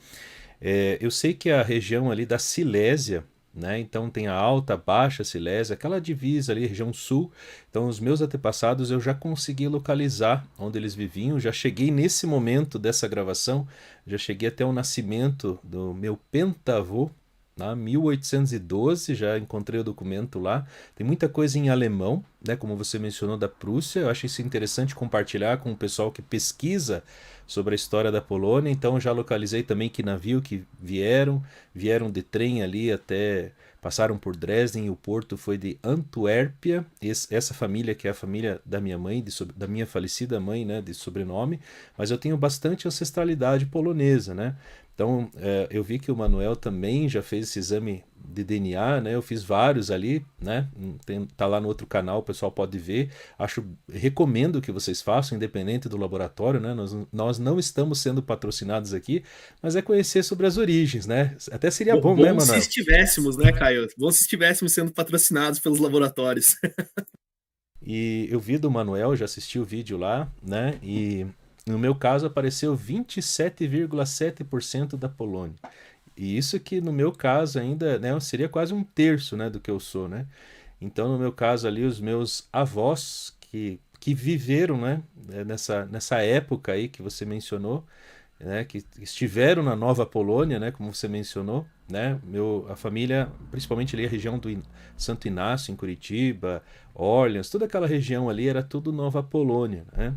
Eu sei que a região ali da Silésia, né? Então tem a alta, a baixa Silésia, aquela divisa ali, região sul. Então os meus antepassados eu já consegui localizar onde eles viviam, já cheguei nesse momento dessa gravação, já cheguei até o nascimento do meu pentavô, lá, 1812, já encontrei o documento lá. Tem muita coisa em alemão, né, como você mencionou da Prússia. Eu acho isso interessante compartilhar com o pessoal que pesquisa sobre a história da Polônia. Então já localizei também que navio que vieram de trem ali até passaram por Dresden e o porto foi de Antuérpia. Essa família que é a família da minha mãe, da minha falecida mãe, né, de sobrenome, mas eu tenho bastante ancestralidade polonesa, né? Então, eu vi que o Manuel também já fez esse exame de DNA, né? Eu fiz vários ali, né? Tá lá no outro canal, o pessoal pode ver. Recomendo que vocês façam, independente do laboratório, né? Nós não estamos sendo patrocinados aqui, mas é conhecer sobre as origens, né? Até seria bom, né, Bom se Manuel? estivéssemos, né, Caio? Bom se estivéssemos sendo patrocinados pelos laboratórios. E eu vi do Manuel, já assisti o vídeo lá, né? E no meu caso apareceu 27,7% da Polônia. E isso que no meu caso ainda, né, seria quase um terço, né, do que eu sou, né? Então, no meu caso ali, os meus avós que viveram, né, nessa época aí que você mencionou, né, que estiveram na Nova Polônia, né, como você mencionou, né, a família, principalmente ali a região do Santo Inácio, em Curitiba, Orleans, toda aquela região ali era tudo Nova Polônia, né?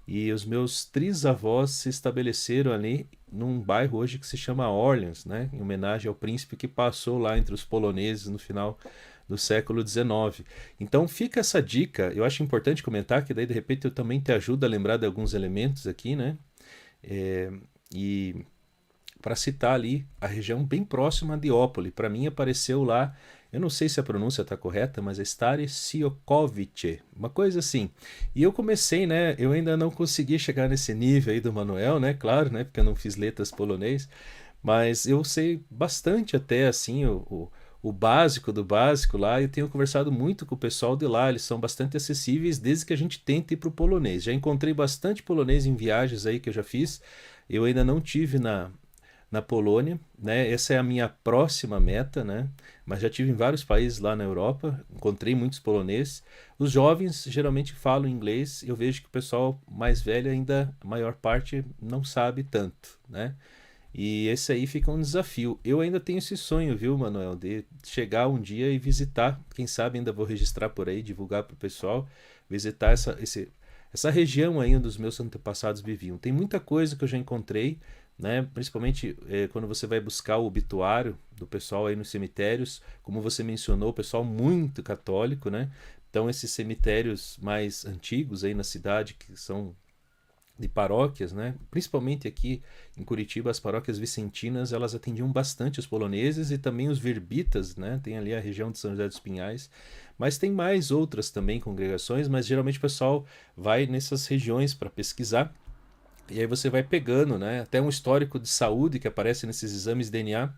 E os meus trisavós se estabeleceram ali num bairro hoje que se chama Orleans, né, em homenagem ao príncipe que passou lá entre os poloneses no final do século XIX. Então fica essa dica, eu acho importante comentar que daí de repente eu também te ajudo a lembrar de alguns elementos aqui, né? É, e para citar ali a região bem próxima de Opole, para mim apareceu lá, eu não sei se a pronúncia está correta, mas é Stare Siokovice, uma coisa assim. E eu comecei, né? Eu ainda não consegui chegar nesse nível aí do Manuel, né? Claro, né? Porque eu não fiz letras polonês, mas eu sei bastante até assim o básico do básico lá. Eu tenho conversado muito com o pessoal de lá, eles são bastante acessíveis desde que a gente tente ir para o polonês. Já encontrei bastante polonês em viagens aí que eu já fiz. Eu ainda não tive na Polônia, né? Essa é a minha próxima meta, né? Mas já tive em vários países lá na Europa, encontrei muitos poloneses. Os jovens geralmente falam inglês, eu vejo que o pessoal mais velho ainda, a maior parte, não sabe tanto, né? E esse aí fica um desafio. Eu ainda tenho esse sonho, viu, Manuel, de chegar um dia e visitar. Quem sabe ainda vou registrar por aí, divulgar para o pessoal, visitar essa região aí onde os meus antepassados viviam. Tem muita coisa que eu já encontrei, né? Principalmente quando você vai buscar o obituário do pessoal aí nos cemitérios, como você mencionou, o pessoal muito católico, né? Então esses cemitérios mais antigos aí na cidade, que são de paróquias, né? Principalmente aqui em Curitiba, as paróquias vicentinas, elas atendiam bastante os poloneses e também os verbitas, né? Tem ali a região de São José dos Pinhais, mas tem mais outras também congregações, mas geralmente o pessoal vai nessas regiões para pesquisar. E aí você vai pegando, né? Até um histórico de saúde que aparece nesses exames de DNA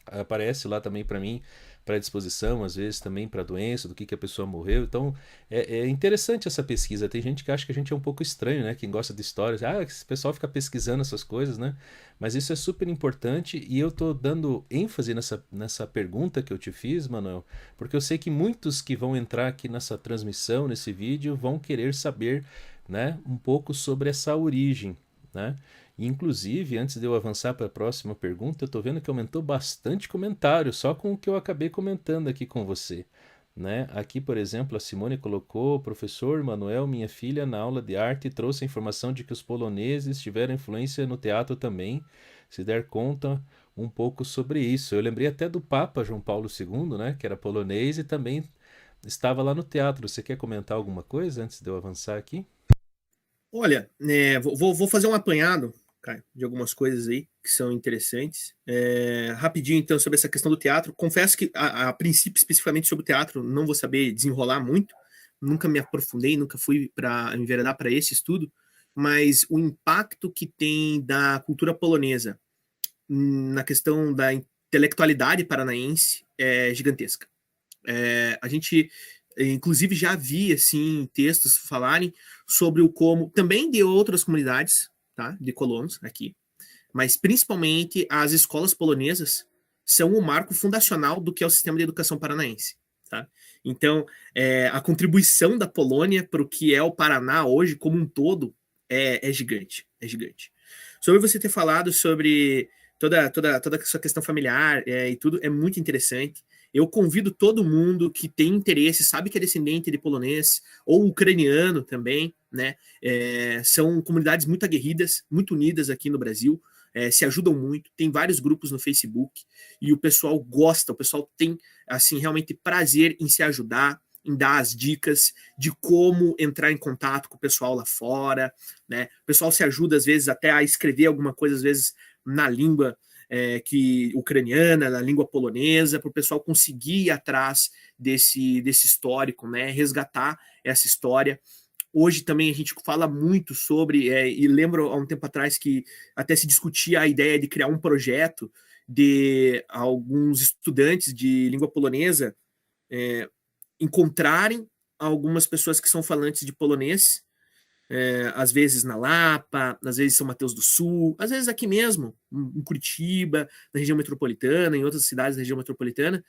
aparece lá também para mim, para disposição, às vezes também para doença, do que a pessoa morreu. Então é interessante essa pesquisa. Tem gente que acha que a gente é um pouco estranho, né? Quem gosta de histórias, esse pessoal fica pesquisando essas coisas, né? Mas isso é super importante e eu tô dando ênfase nessa pergunta que eu te fiz, Manuel, porque eu sei que muitos que vão entrar aqui nessa transmissão, nesse vídeo, vão querer saber, né, um pouco sobre essa origem, né? Inclusive, antes de eu avançar para a próxima pergunta, eu estou vendo que aumentou bastante comentário só com o que eu acabei comentando aqui com você. Né? Aqui, por exemplo, a Simone colocou: professor Manuel, minha filha, na aula de arte, trouxe a informação de que os poloneses tiveram influência no teatro também. Se der conta um pouco sobre isso. Eu lembrei até do Papa João Paulo II, né? Que era polonês e também estava lá no teatro. Você quer comentar alguma coisa antes de eu avançar aqui? Olha, vou fazer um apanhado, Caio, de algumas coisas aí que são interessantes. Rapidinho, então, sobre essa questão do teatro. Confesso que, a princípio, especificamente sobre o teatro, não vou saber desenrolar muito. Nunca me aprofundei, nunca fui para enveredar para esse estudo. Mas o impacto que tem da cultura polonesa na questão da intelectualidade paranaense é gigantesca. A gente, inclusive, já vi assim, textos falarem sobre o como, também de outras comunidades, tá, de colonos aqui, mas principalmente as escolas polonesas são o marco fundacional do que é o sistema de educação paranaense. Tá? Então, a contribuição da Polônia para o que é o Paraná hoje, como um todo, é gigante. É gigante. Sobre você ter falado sobre toda essa questão familiar e tudo, é muito interessante. Eu convido todo mundo que tem interesse, sabe que é descendente de polonês ou ucraniano também, né? São comunidades muito aguerridas, muito unidas aqui no Brasil, se ajudam muito. Tem vários grupos no Facebook e o pessoal gosta, o pessoal tem assim realmente prazer em se ajudar, em dar as dicas de como entrar em contato com o pessoal lá fora, né? O pessoal se ajuda às vezes até a escrever alguma coisa às vezes na língua ucraniana, na língua polonesa, para o pessoal conseguir ir atrás desse histórico, né? Resgatar essa história. Hoje também a gente fala muito sobre, e lembro há um tempo atrás que até se discutia a ideia de criar um projeto de alguns estudantes de língua polonesa encontrarem algumas pessoas que são falantes de polonês, às vezes na Lapa, às vezes em São Mateus do Sul, às vezes aqui mesmo, em Curitiba, na região metropolitana, em outras cidades da região metropolitana,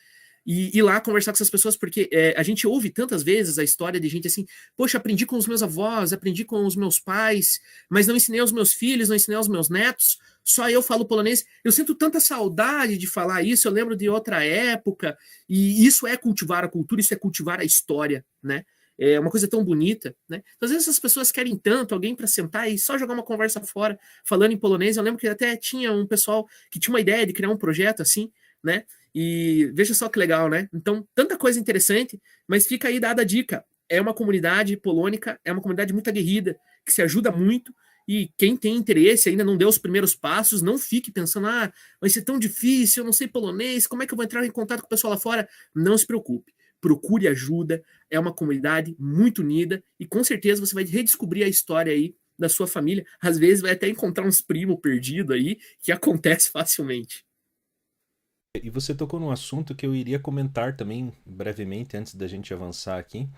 e ir lá conversar com essas pessoas, porque a gente ouve tantas vezes a história de gente assim: poxa, aprendi com os meus avós, aprendi com os meus pais, mas não ensinei aos meus filhos, não ensinei aos meus netos, só eu falo polonês. Eu sinto tanta saudade de falar isso, eu lembro de outra época, e isso é cultivar a cultura, isso é cultivar a história, né? É uma coisa tão bonita, né? Então, às vezes as pessoas querem tanto alguém para sentar e só jogar uma conversa fora falando em polonês. Eu lembro que até tinha um pessoal que tinha uma ideia de criar um projeto assim, né? E veja só que legal, né? Então, tanta coisa interessante, mas fica aí dada a dica. É uma comunidade polônica, é uma comunidade muito aguerrida, que se ajuda muito, e quem tem interesse, ainda não deu os primeiros passos, não fique pensando: vai ser tão difícil, eu não sei polonês, como é que eu vou entrar em contato com o pessoal lá fora? Não se preocupe. Procure ajuda, é uma comunidade muito unida, e com certeza você vai redescobrir a história aí da sua família. Às vezes vai até encontrar uns primos perdidos aí, que acontece facilmente. E você tocou num assunto que eu iria comentar também brevemente antes da gente avançar aqui.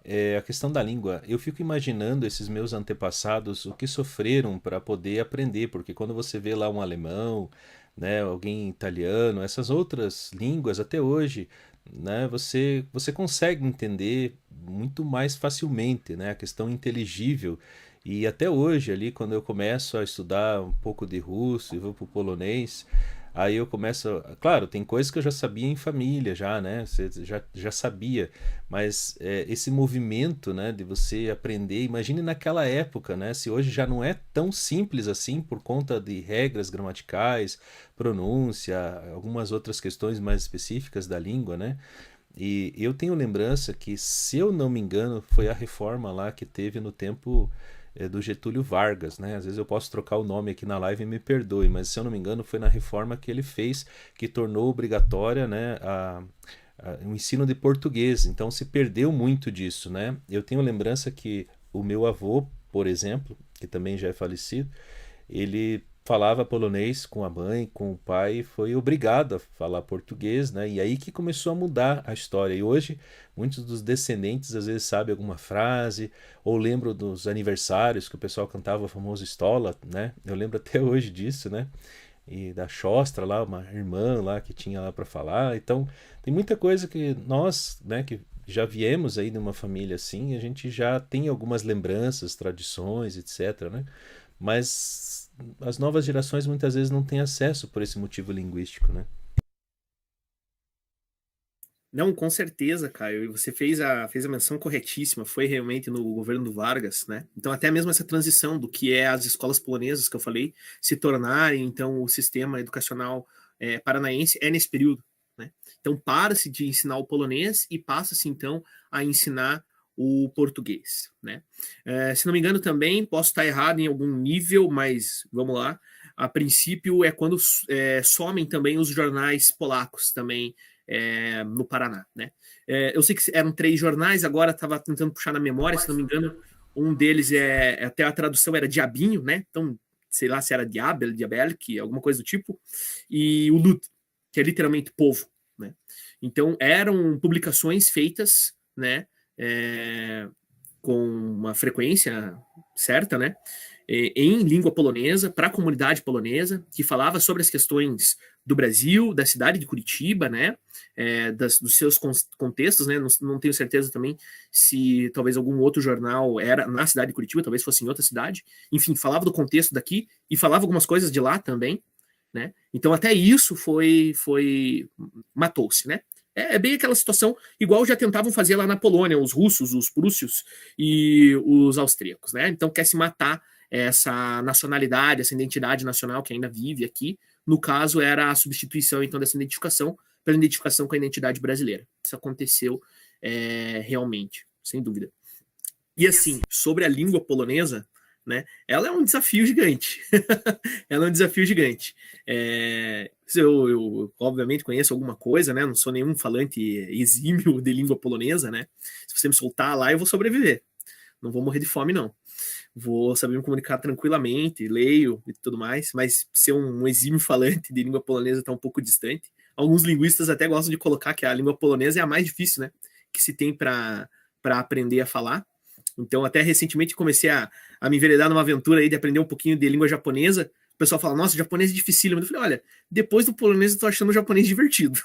É a questão da língua. Eu fico imaginando esses meus antepassados, o que sofreram para poder aprender, porque quando você vê lá um alemão, né, alguém italiano, essas outras línguas até hoje, né, você consegue entender muito mais facilmente, né, a questão inteligível. E até hoje ali, quando eu começo a estudar um pouco de russo e vou para o polonês, aí eu começo, claro, tem coisas que eu já sabia em família já, né? Você já sabia, mas esse movimento, né, de você aprender, imagine naquela época, né? Se hoje já não é tão simples assim por conta de regras gramaticais, pronúncia, algumas outras questões mais específicas da língua, né? E eu tenho lembrança que, se eu não me engano, foi a reforma lá que teve no tempo do Getúlio Vargas, né? Às vezes eu posso trocar o nome aqui na live e me perdoe, mas se eu não me engano foi na reforma que ele fez que tornou obrigatória, né, o ensino de português. Então se perdeu muito disso, né? Eu tenho lembrança que o meu avô, por exemplo, que também já é falecido, ele falava polonês com a mãe, com o pai, e foi obrigado a falar português, né? E aí que começou a mudar a história. E hoje, muitos dos descendentes às vezes sabem alguma frase, ou lembram dos aniversários que o pessoal cantava o famoso Stola, né? Eu lembro até hoje disso, né? E da Shostra lá, uma irmã lá que tinha lá para falar. Então, tem muita coisa que nós, né, que já viemos aí de uma família assim, a gente já tem algumas lembranças, tradições, etc, né? Mas as novas gerações muitas vezes não têm acesso por esse motivo linguístico, né? Não, com certeza, Caio. E você fez a menção corretíssima. Foi realmente no governo do Vargas, né? Então, até mesmo essa transição do que é as escolas polonesas que eu falei se tornarem, então, o sistema educacional paranaense é nesse período, né? Então, para-se de ensinar o polonês e passa-se, então, a ensinar o português, né? Se não me engano, também posso estar errado em algum nível, mas vamos lá. A princípio é quando somem também os jornais polacos também no Paraná, né? Eu sei que eram 3 jornais, agora estava tentando puxar na memória, se não me engano, um deles até a tradução era Diabinho, né? Então, sei lá se era Diabel, Diabelk, alguma coisa do tipo, e o Lud, que é literalmente povo, né? Então, eram publicações feitas, né? Com uma frequência certa, né? Em língua polonesa, para a comunidade polonesa, que falava sobre as questões do Brasil, da cidade de Curitiba, né? Dos seus contextos, né? Não tenho certeza também se talvez algum outro jornal era na cidade de Curitiba, talvez fosse em outra cidade. Enfim, falava do contexto daqui e falava algumas coisas de lá também, né? Então até isso matou-se, né? É bem aquela situação, igual já tentavam fazer lá na Polônia, os russos, os prússios e os austríacos, né? Então quer se matar essa nacionalidade, essa identidade nacional que ainda vive aqui. No caso, era a substituição, então, dessa identificação pela identificação com a identidade brasileira. Isso aconteceu realmente, sem dúvida. E assim, sobre a língua polonesa, né, ela é um desafio gigante. Ela é um desafio gigante. Eu, obviamente, conheço alguma coisa, né? Não sou nenhum falante exímio de língua polonesa, né? Se você me soltar lá, eu vou sobreviver. Não vou morrer de fome, não. Vou saber me comunicar tranquilamente, leio e tudo mais, mas ser um exímio falante de língua polonesa está um pouco distante. Alguns linguistas até gostam de colocar que a língua polonesa é a mais difícil, né? Que se tem para aprender a falar. Então, até recentemente comecei a me enveredar numa aventura aí de aprender um pouquinho de língua japonesa. O pessoal fala, nossa, japonês é dificílimo. Eu falei, olha, depois do polonês eu tô achando o japonês divertido.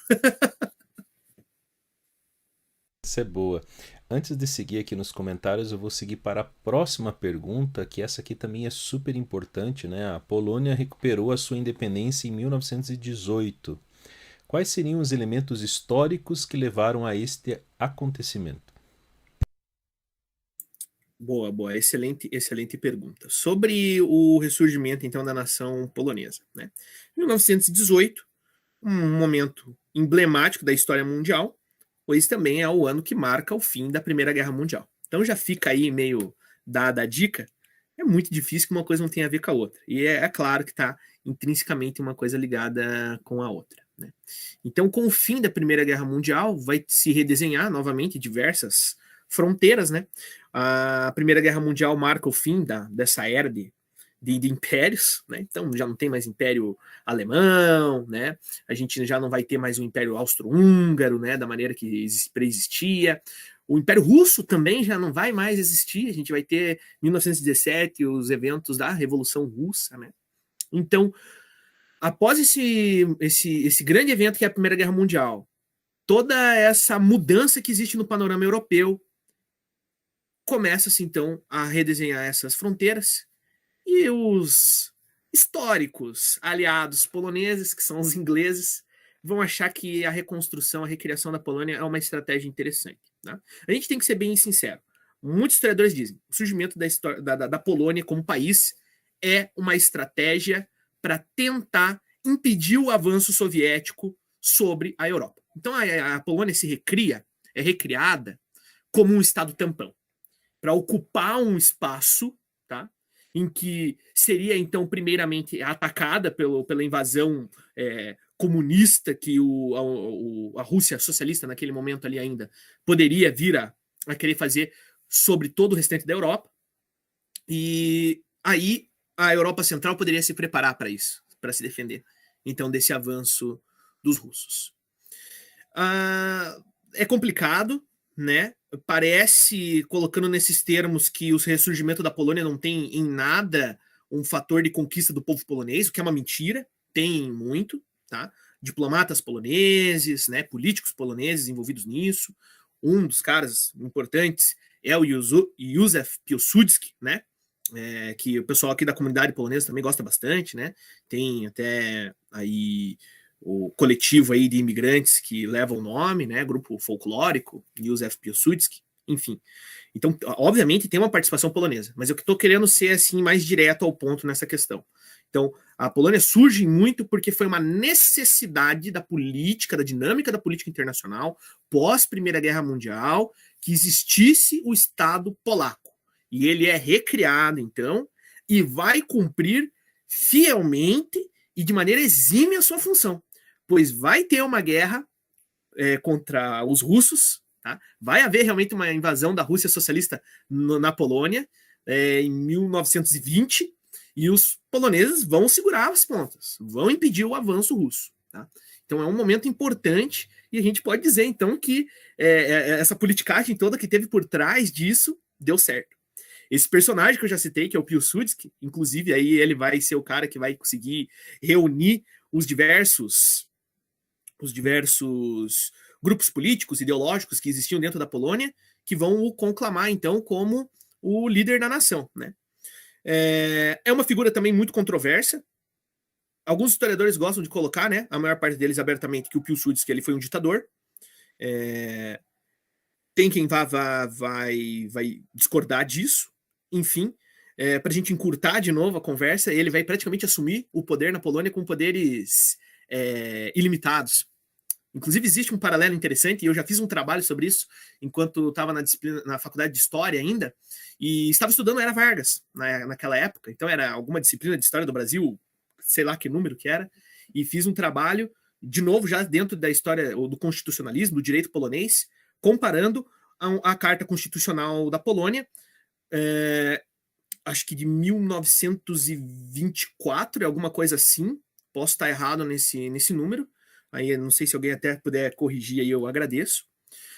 Isso é boa. Antes de seguir aqui nos comentários, eu vou seguir para a próxima pergunta, que essa aqui também é super importante, né? A Polônia recuperou a sua independência em 1918. Quais seriam os elementos históricos que levaram a este acontecimento? Boa, boa, excelente, excelente pergunta. Sobre o ressurgimento, então, da nação polonesa, né? 1918, um momento emblemático da história mundial, pois também é o ano que marca o fim da Primeira Guerra Mundial. Então já fica aí meio dada a dica, é muito difícil que uma coisa não tenha a ver com a outra. E é claro que está intrinsecamente uma coisa ligada com a outra, né? Então, com o fim da Primeira Guerra Mundial, vai se redesenhar novamente diversas fronteiras, né? A Primeira Guerra Mundial marca o fim dessa era de impérios, né? Então já não tem mais império alemão, né? A gente já não vai ter mais o império austro-húngaro, né? Da maneira que preexistia. O Império Russo também já não vai mais existir. A gente vai ter 1917 os eventos da Revolução Russa, né? Então, após esse grande evento que é a Primeira Guerra Mundial, toda essa mudança que existe no panorama europeu começa-se então a redesenhar essas fronteiras e os históricos aliados poloneses, que são os ingleses, vão achar que a reconstrução, a recriação da Polônia é uma estratégia interessante. Né? A gente tem que ser bem sincero. Muitos historiadores dizem que o surgimento da Polônia como país é uma estratégia para tentar impedir o avanço soviético sobre a Europa. Então a Polônia se é recriada como um estado tampão, para ocupar um espaço tá? Em que seria, então, primeiramente atacada pela invasão comunista que a Rússia socialista, naquele momento ali ainda, poderia vir a querer fazer sobre todo o restante da Europa. E aí a Europa Central poderia se preparar para isso, para se defender, então, desse avanço dos russos. É complicado, né? Parece, colocando nesses termos, que o ressurgimento da Polônia não tem em nada um fator de conquista do povo polonês, o que é uma mentira, tem muito, tá? Diplomatas poloneses, né, políticos poloneses envolvidos nisso. Um dos caras importantes é o Józef Piłsudski, né? Que o pessoal aqui da comunidade polonesa também gosta bastante, né? Tem até aí o coletivo aí de imigrantes que leva o nome, né? Grupo folclórico, Józef Piłsudski, enfim. Então, obviamente, tem uma participação polonesa, mas eu estou querendo ser assim mais direto ao ponto nessa questão. Então, a Polônia surge muito porque foi uma necessidade da política, da dinâmica da política internacional, pós Primeira Guerra Mundial, que existisse o Estado polaco. E ele é recriado, então, e vai cumprir fielmente e de maneira exímia a sua função, pois vai ter uma guerra contra os russos, tá? Vai haver realmente uma invasão da Rússia socialista na Polônia em 1920, e os poloneses vão segurar as pontas, vão impedir o avanço russo, tá? Então é um momento importante, e a gente pode dizer, então, que essa politicagem toda que teve por trás disso deu certo. Esse personagem que eu já citei, que é o Piłsudski, inclusive aí ele vai ser o cara que vai conseguir reunir os diversos grupos políticos, ideológicos que existiam dentro da Polônia, que vão o conclamar, então, como o líder da nação, né? É uma figura também muito controversa. Alguns historiadores gostam de colocar, né, a maior parte deles abertamente, que o Piłsudski ele foi um ditador. Tem quem vai discordar disso. Enfim, para a gente encurtar de novo a conversa, ele vai praticamente assumir o poder na Polônia com poderes ilimitados. Inclusive, existe um paralelo interessante, e eu já fiz um trabalho sobre isso enquanto estava na faculdade de História ainda, e estava estudando Era Vargas naquela época. Então, era alguma disciplina de História do Brasil, sei lá que número que era, e fiz um trabalho, de novo, já dentro da história do constitucionalismo, do direito polonês, comparando a Carta Constitucional da Polônia, acho que de 1924, alguma coisa assim, posso estar errado nesse número, aí não sei se alguém até puder corrigir, aí eu agradeço,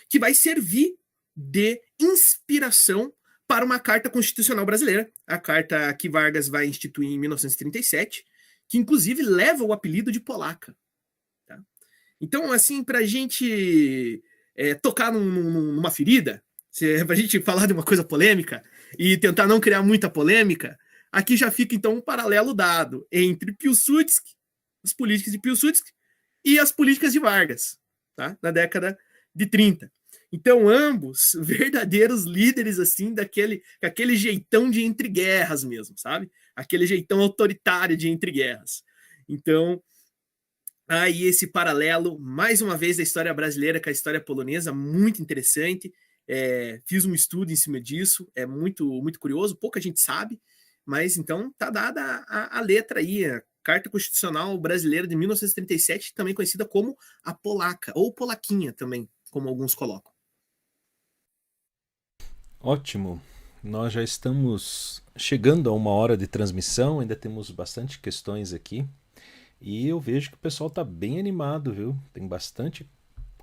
que vai servir de inspiração para uma Carta Constitucional brasileira, a carta que Vargas vai instituir em 1937, que inclusive leva o apelido de polaca. Tá? Então, assim, para a gente tocar numa ferida, para a gente falar de uma coisa polêmica e tentar não criar muita polêmica, aqui já fica então um paralelo dado entre Piłsudski, as políticas de Piłsudski, e as políticas de Vargas, tá? Na década de 30. Então, ambos verdadeiros líderes, assim, daquele jeitão de entre guerras mesmo, sabe? Aquele jeitão autoritário de entre guerras. Então, aí esse paralelo, mais uma vez, da história brasileira com a história polonesa, muito interessante. Fiz um estudo em cima disso, é muito, muito curioso, pouca gente sabe, mas então tá dada a letra aí, a Carta Constitucional Brasileira de 1937, também conhecida como a Polaca, ou Polaquinha também, como alguns colocam. Ótimo. Nós já estamos chegando a 1 hora de transmissão, ainda temos bastante questões aqui. E eu vejo que o pessoal está bem animado, viu? Tem bastante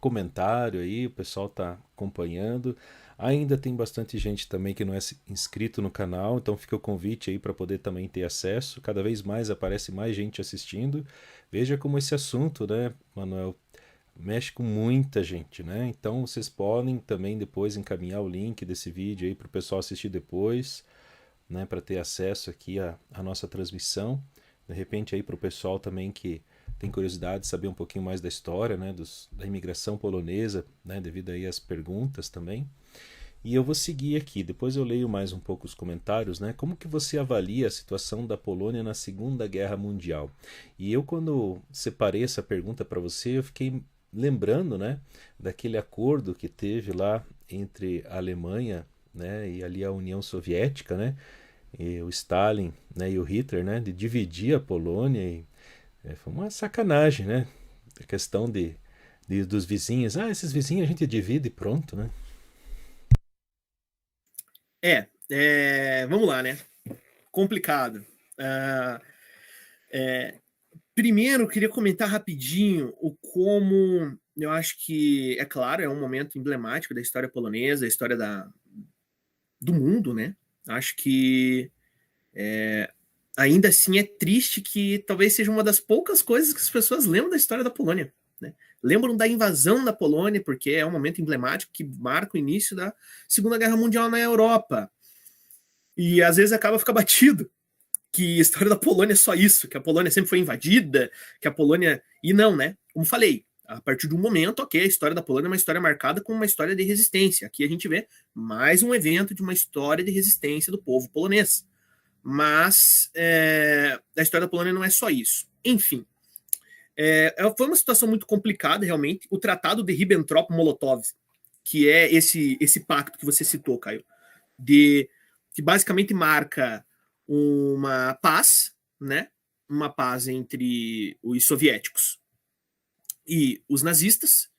comentário aí, o pessoal está acompanhando. Ainda tem bastante gente também que não é inscrito no canal, então fica o convite aí para poder também ter acesso. Cada vez mais aparece mais gente assistindo. Veja como esse assunto, né, Manuel, mexe com muita gente, né? Então vocês podem também depois encaminhar o link desse vídeo aí para o pessoal assistir depois, né, para ter acesso aqui à nossa transmissão. De repente aí para o pessoal também que tem curiosidade de saber um pouquinho mais da história, né, da imigração polonesa, né, devido aí às perguntas também. E eu vou seguir aqui, depois eu leio mais um pouco os comentários, né? Como que você avalia a situação da Polônia na Segunda Guerra Mundial? E eu, quando separei essa pergunta para você, eu fiquei lembrando, né, daquele acordo que teve lá entre a Alemanha, né, e ali a União Soviética, né, e o Stalin, né, e o Hitler, né, de dividir a Polônia. Foi uma sacanagem, né? A questão dos vizinhos. Ah, esses vizinhos a gente divide e pronto, né? Vamos lá, né? Complicado. Ah, primeiro, eu queria comentar rapidinho o como eu acho que, é claro, é um momento emblemático da história polonesa, da história do mundo, né? Acho que ainda assim é triste que talvez seja uma das poucas coisas que as pessoas lembram da história da Polônia. Né? Lembram da invasão da Polônia, porque é um momento emblemático que marca o início da Segunda Guerra Mundial na Europa. E às vezes acaba ficando batido que a história da Polônia é só isso, que a Polônia sempre foi invadida, que a Polônia. E não, né? Como falei, a partir de um momento, ok, a história da Polônia é uma história marcada como uma história de resistência. Aqui a gente vê mais um evento de uma história de resistência do povo polonês. Mas a história da Polônia não é só isso. Enfim, foi uma situação muito complicada, realmente. O Tratado de Ribbentrop-Molotov, que é esse pacto que você citou, Caio, que basicamente marca uma paz, né? Uma paz entre os soviéticos e os nazistas,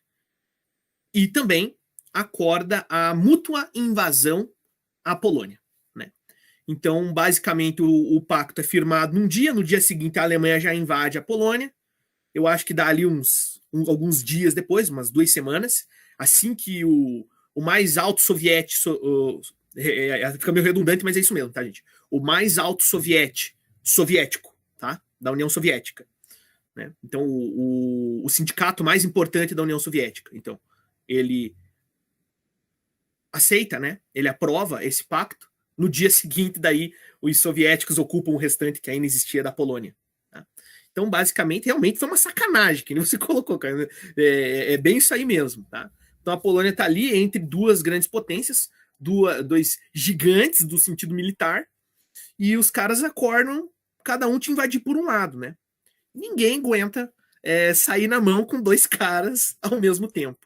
e também acorda a mútua invasão à Polônia. Né? Então, basicamente, o pacto é firmado num dia, no dia seguinte a Alemanha já invade a Polônia. Eu acho que dá ali alguns dias depois, umas 2 semanas, assim que o mais alto soviético, fica meio redundante, mas é isso mesmo, tá, gente? O mais alto soviético, tá? Da União Soviética. Né? Então, o sindicato mais importante da União Soviética. Então, ele aceita, né? Ele aprova esse pacto. No dia seguinte, daí, os soviéticos ocupam o restante que ainda existia da Polônia. Tá? Então, basicamente, realmente foi uma sacanagem, que nem você colocou, cara. É bem isso aí mesmo, tá? Então, a Polônia está ali entre duas grandes potências, dois gigantes do sentido militar, e os caras acordam, cada um te invadir por um lado, né? Ninguém aguenta sair na mão com 2 caras ao mesmo tempo.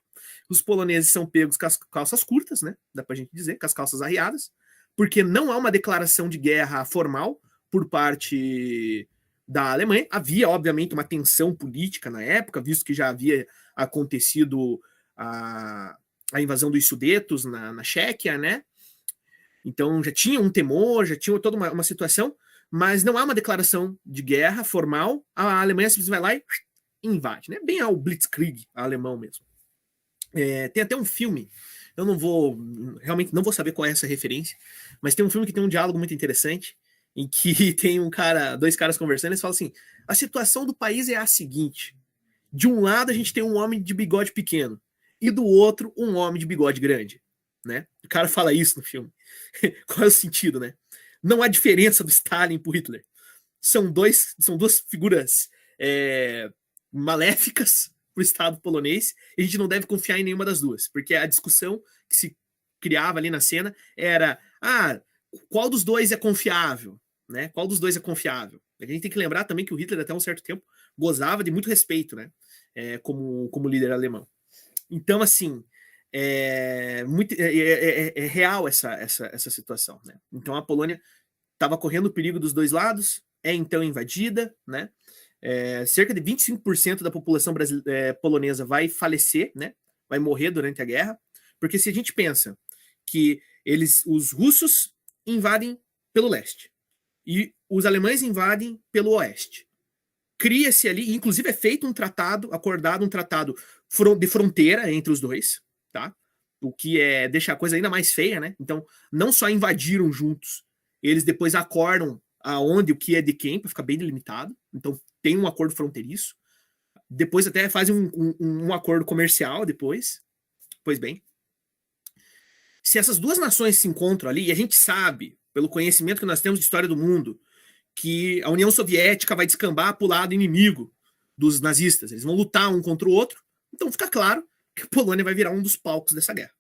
Os poloneses são pegos com as calças curtas, né? Dá pra gente dizer, com as calças arriadas, porque não há uma declaração de guerra formal por parte da Alemanha. Havia, obviamente, uma tensão política na época, visto que já havia acontecido a invasão dos Sudetos na Chequia, né? Então já tinha um temor, já tinha toda uma situação, mas não há uma declaração de guerra formal. A Alemanha simplesmente vai lá e invade, né? Bem ao Blitzkrieg alemão mesmo. Tem até um filme, eu realmente não vou saber qual é essa referência, mas tem um filme que tem um diálogo muito interessante, em que tem 2 caras conversando, e eles falam assim: a situação do país é a seguinte: de um lado a gente tem um homem de bigode pequeno, e do outro um homem de bigode grande, né? O cara fala isso no filme. Qual é o sentido, né? Não há diferença do Stalin pro Hitler. São duas figuras maléficas pro Estado polonês, e a gente não deve confiar em nenhuma das duas, porque a discussão que se criava ali na cena era: qual dos dois é confiável? Né? Qual dos dois é confiável? A gente tem que lembrar também que o Hitler, até um certo tempo, gozava de muito respeito, né? Como líder alemão. Então, assim, é real essa situação. Né? Então, a Polônia estava correndo o perigo dos dois lados, então invadida, né? Cerca de 25% da população polonesa vai falecer, né? Vai morrer durante a guerra, porque se a gente pensa que os russos invadem pelo leste e os alemães invadem pelo oeste, cria-se ali, inclusive é feito acordado um tratado de fronteira entre os dois, tá? O que deixa a coisa ainda mais feia, né? Então, não só invadiram juntos, eles depois acordam aonde o que é de quem, para ficar bem delimitado. Então, tem um acordo fronteiriço. Depois até fazem um acordo comercial depois. Pois bem, se essas duas nações se encontram ali, e a gente sabe, pelo conhecimento que nós temos de história do mundo, que a União Soviética vai descambar para o lado inimigo dos nazistas. Eles vão lutar um contra o outro. Então fica claro que a Polônia vai virar um dos palcos dessa guerra.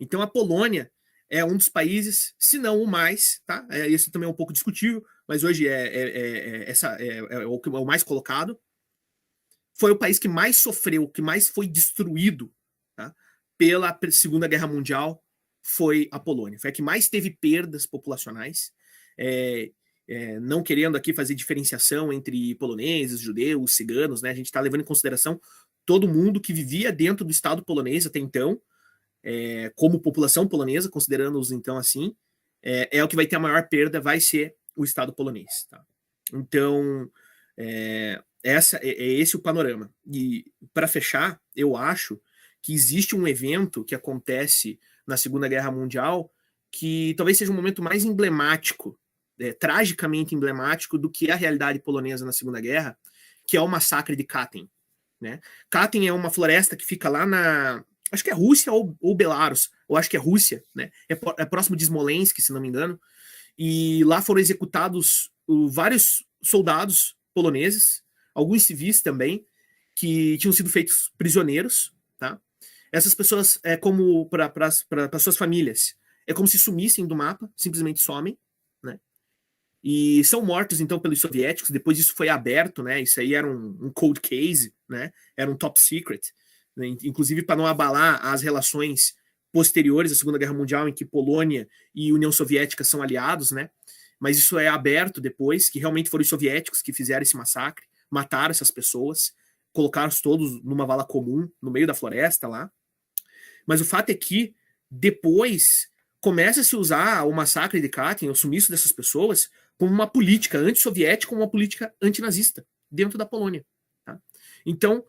Então a Polônia é um dos países, se não o mais, tá? Isso também é um pouco discutível, mas hoje é o mais colocado. Foi o país que mais sofreu, que mais foi destruído, tá? Pela Segunda Guerra Mundial, foi a Polônia. Foi a que mais teve perdas populacionais. não querendo aqui fazer diferenciação entre poloneses, judeus, ciganos, né? A gente está levando em consideração todo mundo que vivia dentro do Estado polonês até então, como população polonesa, considerando-os então assim, é o que vai ter a maior perda, vai ser o Estado polonês. Tá? Então, esse o panorama. E para fechar, eu acho que existe um evento que acontece na Segunda Guerra Mundial que talvez seja o momento mais emblemático, tragicamente emblemático do que é a realidade polonesa na Segunda Guerra, que é o massacre de Katyn. Né? Katyn é uma floresta que fica lá na... Acho que é Rússia ou Belarus, ou acho que é Rússia, né? É próximo de Smolensk, se não me engano. E lá foram executados vários soldados poloneses, alguns civis também, que tinham sido feitos prisioneiros. Tá? Essas pessoas, como para suas famílias, é como se sumissem do mapa, simplesmente somem. Né? E são mortos, então, pelos soviéticos. Depois isso foi aberto, né? Isso aí era um cold case, né? Era um top secret. Né? Inclusive para não abalar as relações posteriores à Segunda Guerra Mundial, em que Polônia e União Soviética são aliados, né? Mas isso é aberto depois, que realmente foram os soviéticos que fizeram esse massacre, mataram essas pessoas, colocaram-os todos numa vala comum, no meio da floresta lá. Mas o fato é que depois começa a se usar o massacre de Katyn, o sumiço dessas pessoas, como uma política antissoviética, como uma política antinazista dentro da Polônia. Tá? Então,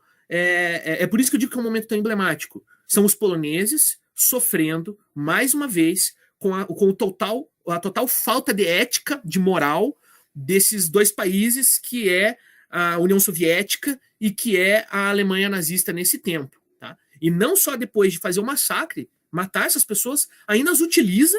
por isso que eu digo que é um momento tão emblemático. São os poloneses sofrendo, mais uma vez, com a total falta de ética, de moral, desses dois países, que é a União Soviética e que é a Alemanha nazista nesse tempo. Tá? E não só depois de fazer o massacre, matar essas pessoas, ainda as utiliza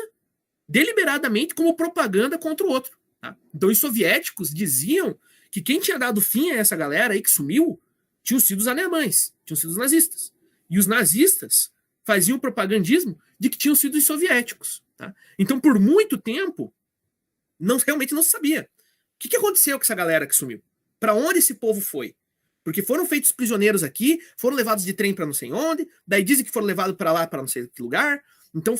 deliberadamente como propaganda contra o outro. Tá? Então os soviéticos diziam que quem tinha dado fim a essa galera aí que sumiu tinham sido os alemães, tinham sido os nazistas. E os nazistas faziam propagandismo de que tinham sido os soviéticos. Tá? Então, por muito tempo, realmente não se sabia. O que aconteceu com essa galera que sumiu? Para onde esse povo foi? Porque foram feitos prisioneiros aqui, foram levados de trem para não sei onde, daí dizem que foram levados para lá, para não sei que lugar. Então,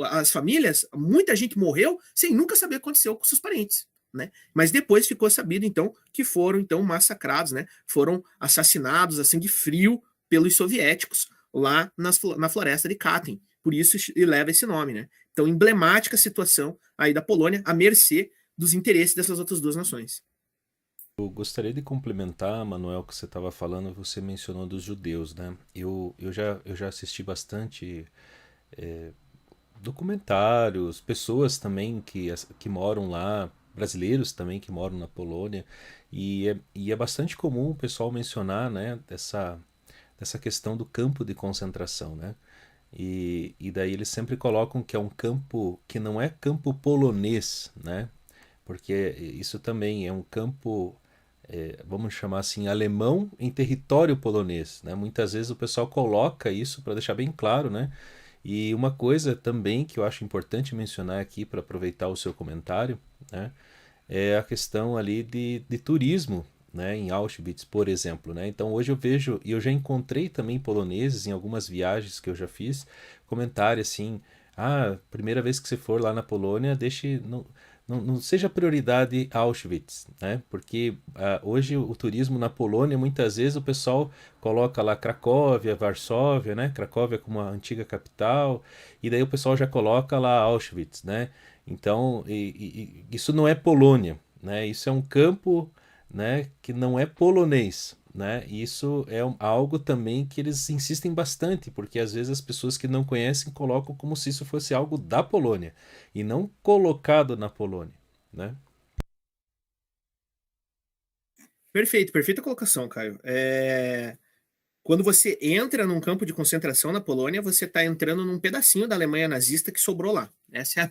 as famílias, muita gente morreu sem nunca saber o que aconteceu com seus parentes. Né? Mas depois ficou sabido, então, que foram então massacrados, né? Foram assassinados a sangue frio pelos soviéticos lá na floresta de Katyn. Por isso leva esse nome. Né? Então, emblemática situação aí da Polônia, à mercê dos interesses dessas outras duas nações. Eu gostaria de complementar, Manuel, o que você estava falando, você mencionou dos judeus, né? Eu já assisti bastante documentários, pessoas também que moram lá, brasileiros também que moram na Polônia, e é bastante comum o pessoal mencionar, né, dessa questão do campo de concentração, né? E daí eles sempre colocam que é um campo que não é campo polonês, né? Porque isso também é um campo, vamos chamar assim, alemão em território polonês, né? Muitas vezes o pessoal coloca isso para deixar bem claro, né? E uma coisa também que eu acho importante mencionar aqui para aproveitar o seu comentário, né? É a questão ali de turismo, né? Em Auschwitz, por exemplo, né? Então hoje eu vejo, e eu já encontrei também poloneses em algumas viagens que eu já fiz, comentário assim, primeira vez que você for lá na Polônia, deixe... Não seja prioridade Auschwitz, né? Porque hoje o turismo na Polônia, muitas vezes o pessoal coloca lá Cracóvia, Varsóvia, né? Cracóvia como a antiga capital, e daí o pessoal já coloca lá Auschwitz, né? Então, isso não é Polônia, né? Isso é um campo, né, que não é polonês, né? E isso é algo também que eles insistem bastante, porque às vezes as pessoas que não conhecem colocam como se isso fosse algo da Polônia e não colocado na Polônia, né? Perfeito, perfeita colocação, Caio. Quando você entra num campo de concentração na Polônia, você está entrando num pedacinho da Alemanha nazista que sobrou lá. Essa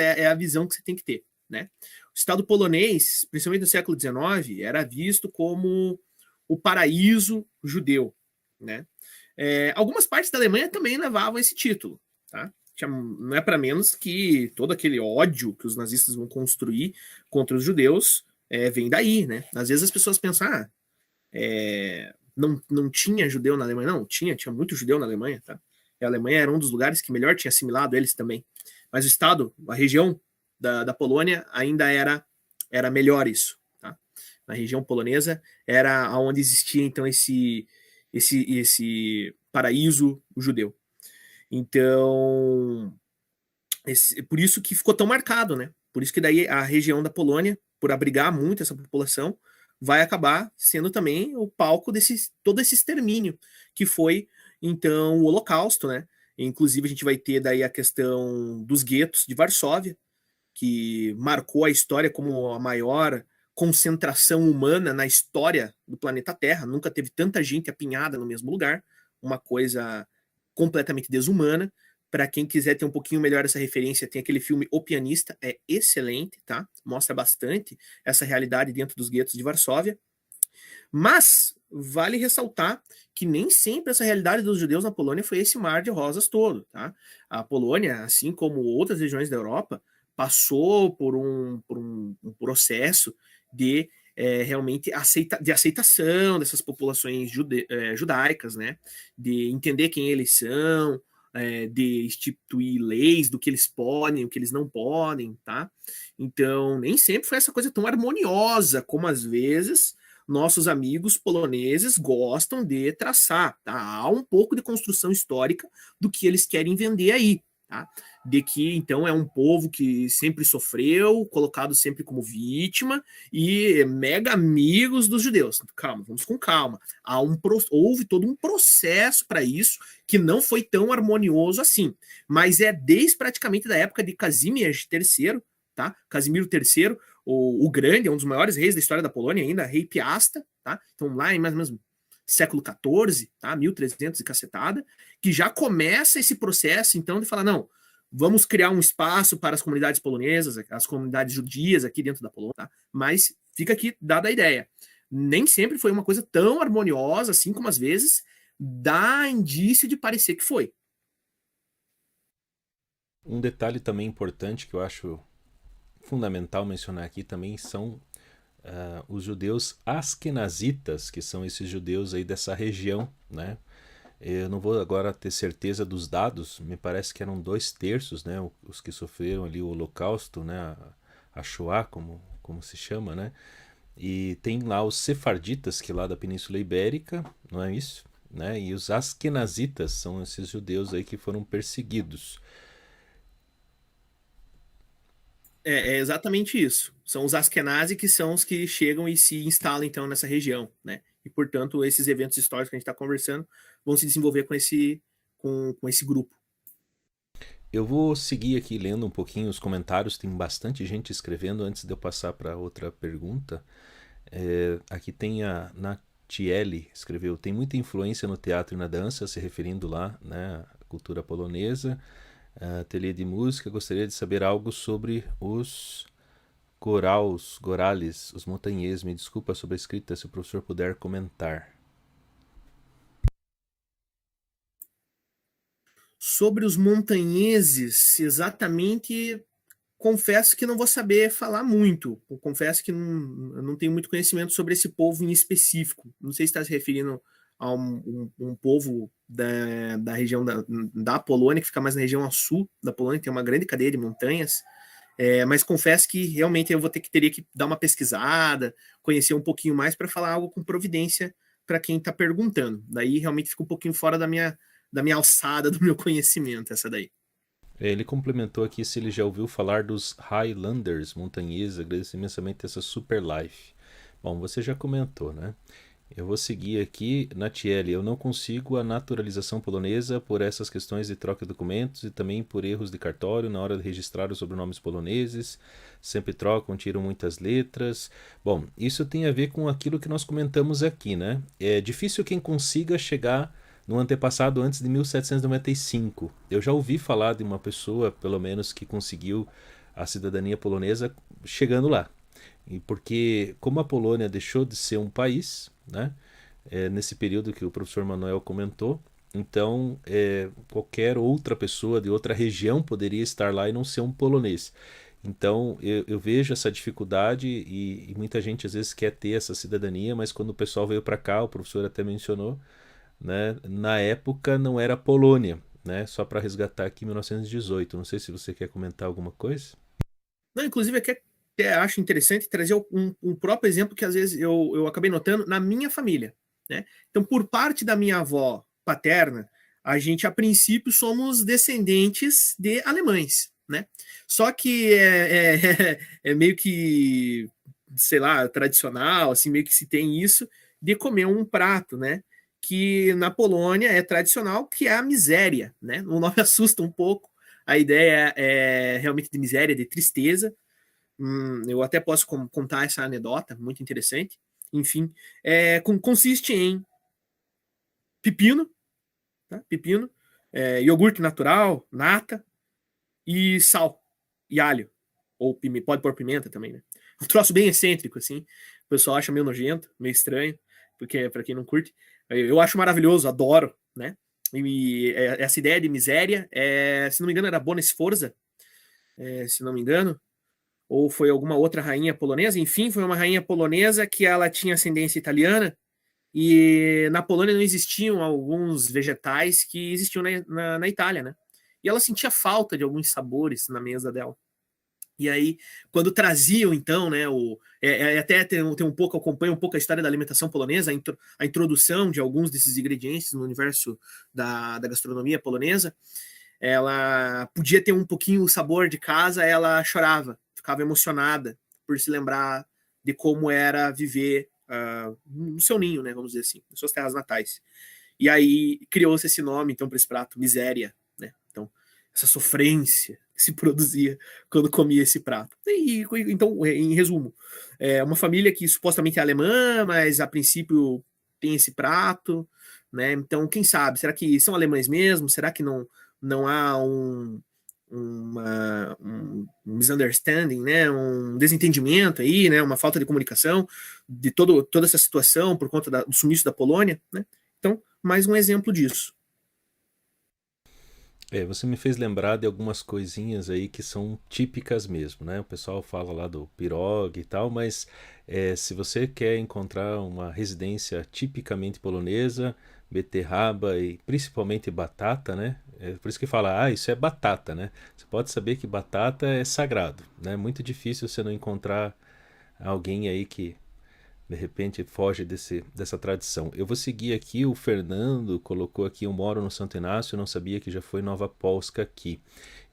é a visão que você tem que ter. Né? O Estado polonês, principalmente no século XIX, era visto como o paraíso judeu. Né? Algumas partes da Alemanha também levavam esse título. Tá? Não é para menos que todo aquele ódio que os nazistas vão construir contra os judeus vem daí. Né? Às vezes as pessoas pensam, não tinha judeu na Alemanha. Não, tinha muito judeu na Alemanha. Tá? E a Alemanha era um dos lugares que melhor tinha assimilado eles também. Mas o Estado, a região da Polônia ainda era melhor isso. Tá? Na região polonesa era onde existia então esse paraíso judeu. Então, por isso que ficou tão marcado, né? Por isso que daí a região da Polônia, por abrigar muito essa população, vai acabar sendo também o palco todo esse extermínio que foi então o Holocausto, né? Inclusive a gente vai ter daí a questão dos guetos de Varsóvia, que marcou a história como a maior concentração humana na história do planeta Terra. Nunca teve tanta gente apinhada no mesmo lugar, uma coisa completamente desumana. Para quem quiser ter um pouquinho melhor essa referência, tem aquele filme O Pianista, é excelente, tá? Mostra bastante essa realidade dentro dos guetos de Varsóvia. Mas vale ressaltar que nem sempre essa realidade dos judeus na Polônia foi esse mar de rosas todo, tá? A Polônia, assim como outras regiões da Europa, passou por um processo de realmente de aceitação dessas populações judaicas, né? De entender quem eles são, de instituir leis do que eles podem, o que eles não podem, tá? Então, nem sempre foi essa coisa tão harmoniosa como às vezes nossos amigos poloneses gostam de traçar, tá? Há um pouco de construção histórica do que eles querem vender aí, tá? De que, então, é um povo que sempre sofreu, colocado sempre como vítima e mega amigos dos judeus. Calma, vamos com calma. Houve todo um processo para isso que não foi tão harmonioso assim, mas é desde praticamente da época de Kazimierz III, tá? Casimiro III, o Grande, é um dos maiores reis da história da Polônia ainda, rei Piasta, tá? Então lá em mais ou menos século XIV, tá? 1300 e cacetada, que já começa esse processo, então, de falar, não, vamos criar um espaço para as comunidades polonesas, as comunidades judias aqui dentro da Polônia, tá? Mas fica aqui dada a ideia. Nem sempre foi uma coisa tão harmoniosa, assim como às vezes dá indício de parecer que foi. Um detalhe também importante que eu acho fundamental mencionar aqui também são os judeus askenazitas, que são esses judeus aí dessa região, né? Eu não vou agora ter certeza dos dados, me parece que eram 2/3, né? Os que sofreram ali o Holocausto, né? A Shoah, como se chama, né? E tem lá os sefarditas, que lá da Península Ibérica, não é isso? Né? E os askenazitas são esses judeus aí que foram perseguidos. É exatamente isso. São os Askenazi que são os que chegam e se instalam então nessa região, né? E portanto esses eventos históricos que a gente está conversando vão se desenvolver com esse grupo. Eu vou seguir aqui lendo um pouquinho os comentários, tem bastante gente escrevendo antes de eu passar para outra pergunta. Aqui tem a Natiele, escreveu, tem muita influência no teatro e na dança, se referindo lá, né, à cultura polonesa. Ateliê de música, gostaria de saber algo sobre os gorales, os montanheses. Me desculpa sobre a escrita, se o professor puder comentar. Sobre os montanheses, exatamente, confesso que não vou saber falar muito. Confesso que não tenho muito conhecimento sobre esse povo em específico. Não sei se está se referindo a um povo da região da Polônia, que fica mais na região sul da Polônia, tem uma grande cadeia de montanhas. Mas confesso que realmente eu teria que dar uma pesquisada, conhecer um pouquinho mais para falar algo com providência para quem está perguntando. Daí realmente fica um pouquinho fora da minha alçada, do meu conhecimento, essa daí. Ele complementou aqui se ele já ouviu falar dos Highlanders montanheses, agradeço imensamente essa super life. Bom, você já comentou, né? Eu vou seguir aqui, Natiele. Eu não consigo a naturalização polonesa por essas questões de troca de documentos e também por erros de cartório na hora de registrar os sobrenomes poloneses. Sempre trocam, tiram muitas letras. Bom, isso tem a ver com aquilo que nós comentamos aqui, né? É difícil quem consiga chegar no antepassado antes de 1795. Eu já ouvi falar de uma pessoa, pelo menos, que conseguiu a cidadania polonesa chegando lá. E porque, como a Polônia deixou de ser um país, né, nesse período que o professor Manuel comentou, então qualquer outra pessoa de outra região poderia estar lá e não ser um polonês. Então eu vejo essa dificuldade e muita gente às vezes quer ter essa cidadania, mas quando o pessoal veio para cá, o professor até mencionou, né, na época não era Polônia, né, só para resgatar aqui 1918. Não sei se você quer comentar alguma coisa. Não, inclusive, até acho interessante trazer um próprio exemplo que às vezes eu acabei notando na minha família, né? Então, por parte da minha avó paterna, a gente, a princípio, somos descendentes de alemães, né? Só que é meio que, sei lá, tradicional, assim, meio que se tem isso de comer um prato, né? Que na Polônia é tradicional, que é a miséria, né? O nome assusta um pouco, a ideia é realmente de miséria, de tristeza. Eu até posso contar essa anedota, muito interessante. Enfim, consiste em pepino, tá? Pepino, iogurte natural, nata e sal e alho. Ou pode pôr pimenta também, né? Um troço bem excêntrico, assim. O pessoal acha meio nojento, meio estranho, porque para quem não curte. Eu acho maravilhoso, adoro, né? E essa ideia de miséria, se não me engano, era Bona Sforza, se não me engano, ou foi alguma outra rainha polonesa, enfim, foi uma rainha polonesa que ela tinha ascendência italiana, e na Polônia não existiam alguns vegetais que existiam na Itália, né? E ela sentia falta de alguns sabores na mesa dela. E aí, quando traziam, então, né, até tem um pouco, acompanha um pouco a história da alimentação polonesa, a introdução de alguns desses ingredientes no universo da gastronomia polonesa, ela podia ter um pouquinho o sabor de casa, ela chorava, ficava emocionada por se lembrar de como era viver no seu ninho, né, vamos dizer assim, nas suas terras natais. E aí criou-se esse nome, então, para esse prato, miséria, né? Então, essa sofrência que se produzia quando comia esse prato. Então, em resumo, é uma família que supostamente é alemã, mas a princípio tem esse prato, né? Então, quem sabe? Será que são alemães mesmo? Será que não há um misunderstanding, né? Um desentendimento aí, né? Uma falta de comunicação de toda essa situação por conta do sumiço da Polônia, né? Então, mais um exemplo disso. Você me fez lembrar de algumas coisinhas aí que são típicas mesmo, né? O pessoal fala lá do pirog e tal, mas se você quer encontrar uma residência tipicamente polonesa, beterraba e principalmente batata, né? É por isso que fala, isso é batata, né? Você pode saber que batata é sagrado, né? Muito difícil você não encontrar alguém aí que de repente foge dessa tradição. Eu vou seguir aqui, o Fernando colocou aqui, eu moro no Santo Inácio, não sabia que já foi Nova Polska aqui.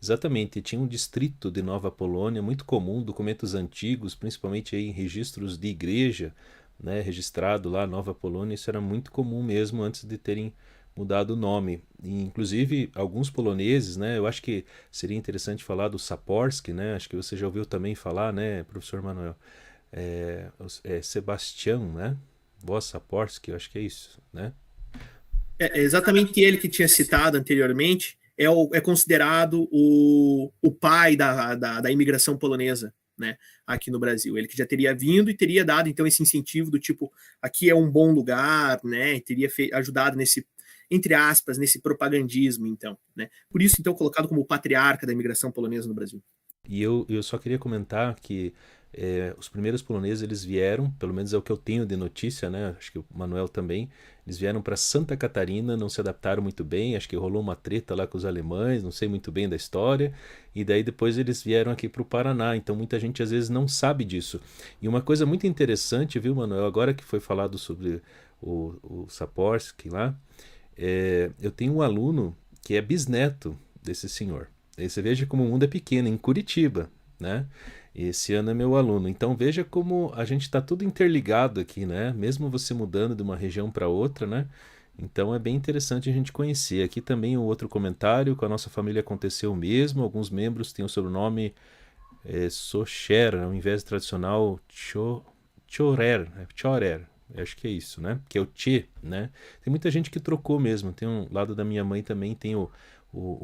Exatamente, tinha um distrito de Nova Polônia, muito comum, documentos antigos, principalmente aí em registros de igreja, né, registrado lá Nova Polônia, isso era muito comum mesmo antes de terem mudado o nome. E, inclusive, alguns poloneses, né, eu acho que seria interessante falar do Saporsky, né, acho que você já ouviu também falar, né, professor Manuel? Sebastião, né? Saporsky, eu acho que é isso, né? É exatamente ele que tinha citado anteriormente, é considerado o pai da imigração polonesa, né, aqui no Brasil. Ele que já teria vindo e teria dado, então, esse incentivo do tipo, aqui é um bom lugar, né, e teria ajudado nesse, entre aspas, nesse propagandismo, então, né. Por isso, então, colocado como o patriarca da imigração polonesa no Brasil. E eu só queria comentar que os primeiros poloneses eles vieram, pelo menos é o que eu tenho de notícia, né? Acho que o Manuel também. Eles vieram para Santa Catarina, não se adaptaram muito bem, acho que rolou uma treta lá com os alemães, não sei muito bem da história. E daí depois eles vieram aqui para o Paraná, então muita gente às vezes não sabe disso. E uma coisa muito interessante, viu, Manuel? Agora que foi falado sobre o Saporsky lá, eu tenho um aluno que é bisneto desse senhor. Aí você veja como o mundo é pequeno, em Curitiba, né? Esse ano é meu aluno. Então veja como a gente está tudo interligado aqui, né? Mesmo você mudando de uma região para outra, né? Então é bem interessante a gente conhecer. Aqui também o outro comentário, com a nossa família aconteceu o mesmo. Alguns membros têm o sobrenome Socher, ao invés do tradicional Chorer, Chorer. Acho que é isso, né? Que é o Tchê, né? Tem muita gente que trocou mesmo. Tem um lado da minha mãe também, tem o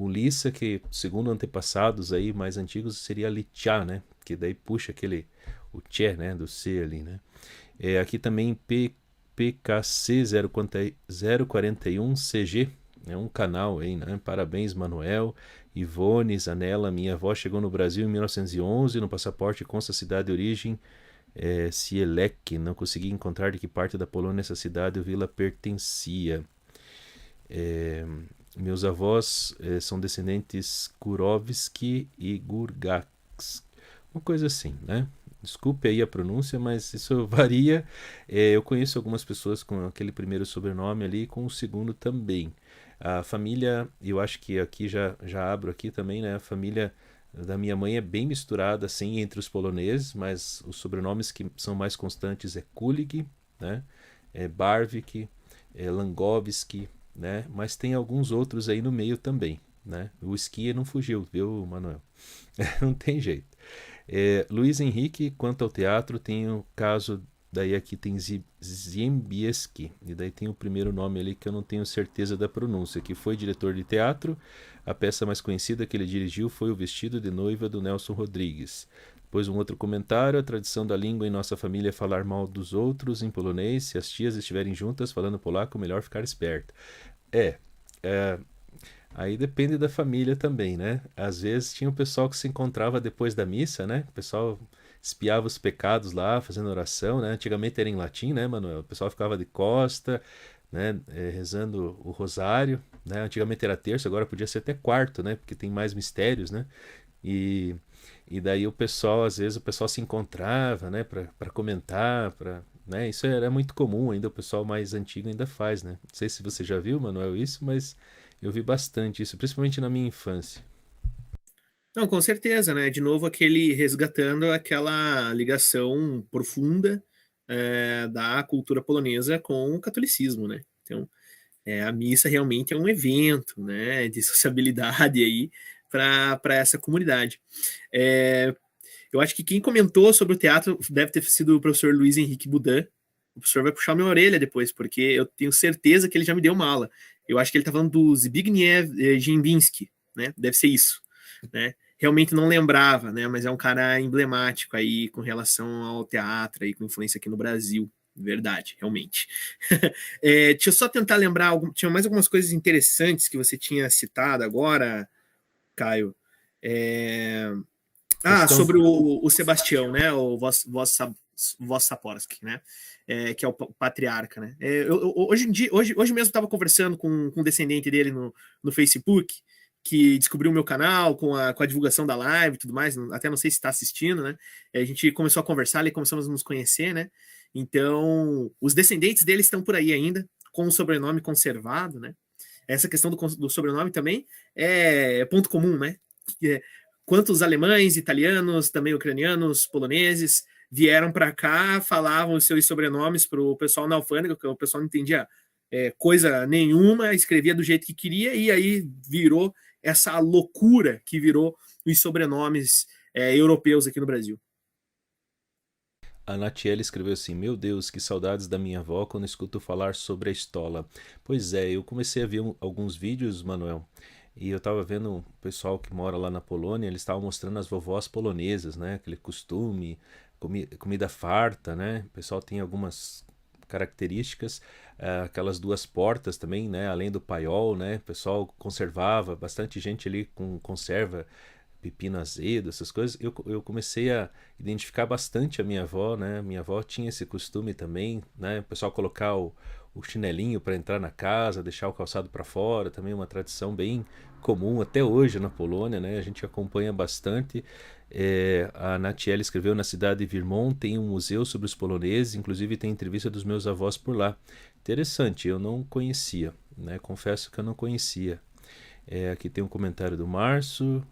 Lissa, que segundo antepassados aí mais antigos seria Lichá, né? Que daí puxa aquele, o Tchê, né? Do C ali, né? Aqui também PKC 041 CG, é um canal aí, né? Parabéns, Manuel. Ivone Zanella, minha avó chegou no Brasil em 1911, no passaporte consta a cidade de origem Sielek, não consegui encontrar de que parte da Polônia essa cidade ou vila pertencia. Meus avós são descendentes Kurovski e Gurgats. uma coisa assim, né? Desculpe aí a pronúncia, mas isso varia. Eu conheço algumas pessoas com aquele primeiro sobrenome ali e com o segundo também. A família, eu acho que aqui já abro aqui também, né? A família da minha mãe é bem misturada assim entre os poloneses, mas os sobrenomes que são mais constantes é Kulig, né? É Barwik, é Langowski, né? Mas tem alguns outros aí no meio também, né? O Skia não fugiu, viu, Manuel? Não tem jeito. Luiz Henrique, quanto ao teatro, tem o caso, daí aqui tem Ziembieski, e daí tem o primeiro nome ali que eu não tenho certeza da pronúncia, que foi diretor de teatro. A peça mais conhecida que ele dirigiu foi O Vestido de Noiva, do Nelson Rodrigues. Depois um outro comentário: a tradição da língua em nossa família é falar mal dos outros em polonês. Se as tias estiverem juntas falando polaco, melhor ficar esperto. É, é, Aí depende da família também, né? Às vezes tinha o pessoal que se encontrava depois da missa, né? O pessoal espiava os pecados lá, fazendo oração, né? Antigamente era em latim, né, Manuel? O pessoal ficava de costa, né? Rezando o rosário, né? Antigamente era terço, agora podia ser até quarto, né? Porque tem mais mistérios, né? E, e daí o pessoal, às vezes o pessoal se encontrava, né? Para comentar, né? Isso era muito comum, ainda o pessoal mais antigo ainda faz, né? Não sei se você já viu, Manuel, isso, mas eu vi bastante isso, principalmente na minha infância. Não, com certeza, né? De novo, aquele resgatando aquela ligação profunda da cultura polonesa com o catolicismo, né? Então, a missa realmente é um evento, né, de sociabilidade aí para essa comunidade. É, eu acho que quem comentou sobre o teatro deve ter sido o professor Luiz Henrique Budan. O professor vai puxar minha orelha depois, porque eu tenho certeza que ele já me deu uma aula. Eu acho que ele está falando do Zbigniew Ziembinski, né? Deve ser isso, né? Realmente não lembrava, né? Mas é um cara emblemático aí com relação ao teatro aí com influência aqui no Brasil. Verdade, realmente. Deixa eu só tentar lembrar, tinha mais algumas coisas interessantes que você tinha citado agora, Caio. É, Questão. sobre o Sebastião, né? O Voss Saporsky, né? Que é o patriarca, né? Hoje em dia, hoje mesmo estava conversando com um descendente dele no Facebook, que descobriu o meu canal com a divulgação da live e tudo mais, até não sei se está assistindo, né? A gente começou a conversar e começamos a nos conhecer, né? Então, os descendentes dele estão por aí ainda, com o sobrenome conservado, né? Essa questão do sobrenome também é ponto comum, né? É, quantos alemães, italianos, também ucranianos, poloneses vieram para cá, falavam os seus sobrenomes para o pessoal na alfândega, porque o pessoal não entendia coisa nenhuma, escrevia do jeito que queria, e aí virou essa loucura que virou os sobrenomes europeus aqui no Brasil. A Natiele escreveu assim: Meu Deus, que saudades da minha avó quando escuto falar sobre a estola. Pois é, eu comecei a ver alguns vídeos, Manuel, e eu tava vendo o pessoal que mora lá na Polônia, eles estavam mostrando as vovós polonesas, né? Aquele costume, comida farta, né? O pessoal tem algumas características, aquelas duas portas também, né? Além do paiol, né? O pessoal conservava, bastante gente ali com conserva pepino azedo, essas coisas. Eu comecei a identificar bastante a minha avó, né? Minha avó tinha esse costume também, né? O pessoal colocar o chinelinho para entrar na casa, deixar o calçado para fora, também uma tradição bem comum até hoje na Polônia, né? A gente acompanha bastante. A Natiele escreveu: na cidade de Vermont tem um museu sobre os poloneses, inclusive tem entrevista dos meus avós por lá. Interessante, eu não conhecia, né? Confesso que eu não conhecia. Aqui tem um comentário do Márcio.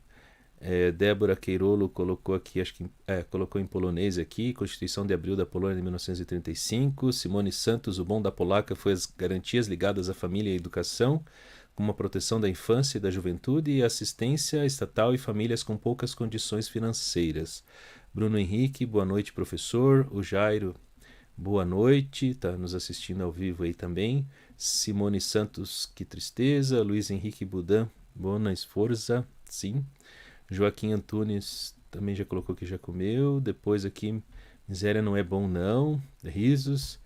Débora Queirolo colocou aqui, acho que colocou em polonês aqui, Constituição de Abril da Polônia de 1935. Simone Santos, o bom da polaca foi as garantias ligadas à família e à educação, como a proteção da infância e da juventude e assistência estatal e famílias com poucas condições financeiras. Bruno Henrique, boa noite, professor. O Jairo, boa noite, está nos assistindo ao vivo aí também. Simone Santos, que tristeza. Luiz Henrique Budan, bona esforça, sim. Joaquim Antunes também já colocou que já comeu. Depois aqui, miséria não é bom não. Risos.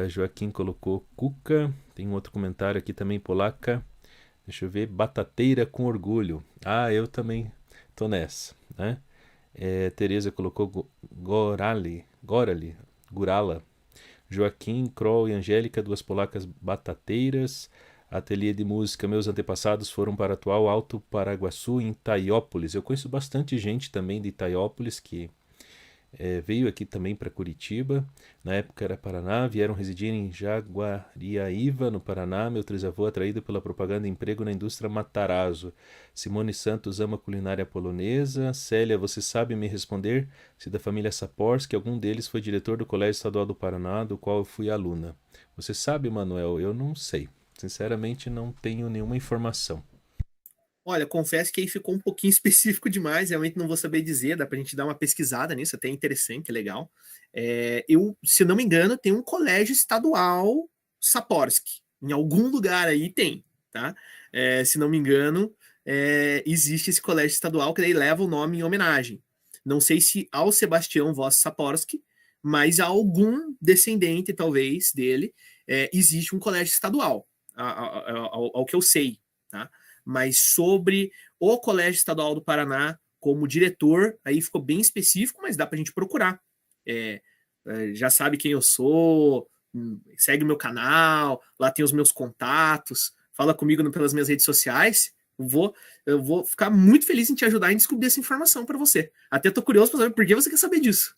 Joaquim colocou cuca. Tem um outro comentário aqui também, polaca. Deixa eu ver. Batateira com orgulho. Eu também tô nessa, né? Tereza colocou Gurala. Joaquim, Kroll e Angélica, duas polacas batateiras. Ateliê de música, meus antepassados foram para o atual Alto Paraguaçu, em Itaiópolis. Eu conheço bastante gente também de Itaiópolis que veio aqui também para Curitiba. Na época era Paraná, vieram residir em Jaguariaíva, no Paraná. Meu trisavô atraído pela propaganda e emprego na indústria Matarazzo. Simone Santos ama culinária polonesa. Célia, você sabe me responder se da família Saporsky algum deles foi diretor do Colégio Estadual do Paraná, do qual eu fui aluna? Você sabe, Manuel? Eu não sei. Sinceramente, não tenho nenhuma informação. Olha, confesso que aí ficou um pouquinho específico demais, realmente não vou saber dizer, dá pra gente dar uma pesquisada nisso, até interessante, legal. Eu, se não me engano, tem um colégio estadual Saporsky, em algum lugar aí tem, tá? Se não me engano, existe esse colégio estadual que daí leva o nome em homenagem. Não sei se ao Sebastião Voss Saporsky, mas a algum descendente, talvez, dele, existe um colégio estadual, ao que eu sei, tá? Mas sobre o Colégio Estadual do Paraná como diretor, aí ficou bem específico, mas dá para a gente procurar. Já sabe quem eu sou, segue o meu canal, lá tem os meus contatos, fala comigo pelas minhas redes sociais. Eu vou ficar muito feliz em te ajudar em descobrir essa informação para você. Até tô curioso para saber por que você quer saber disso.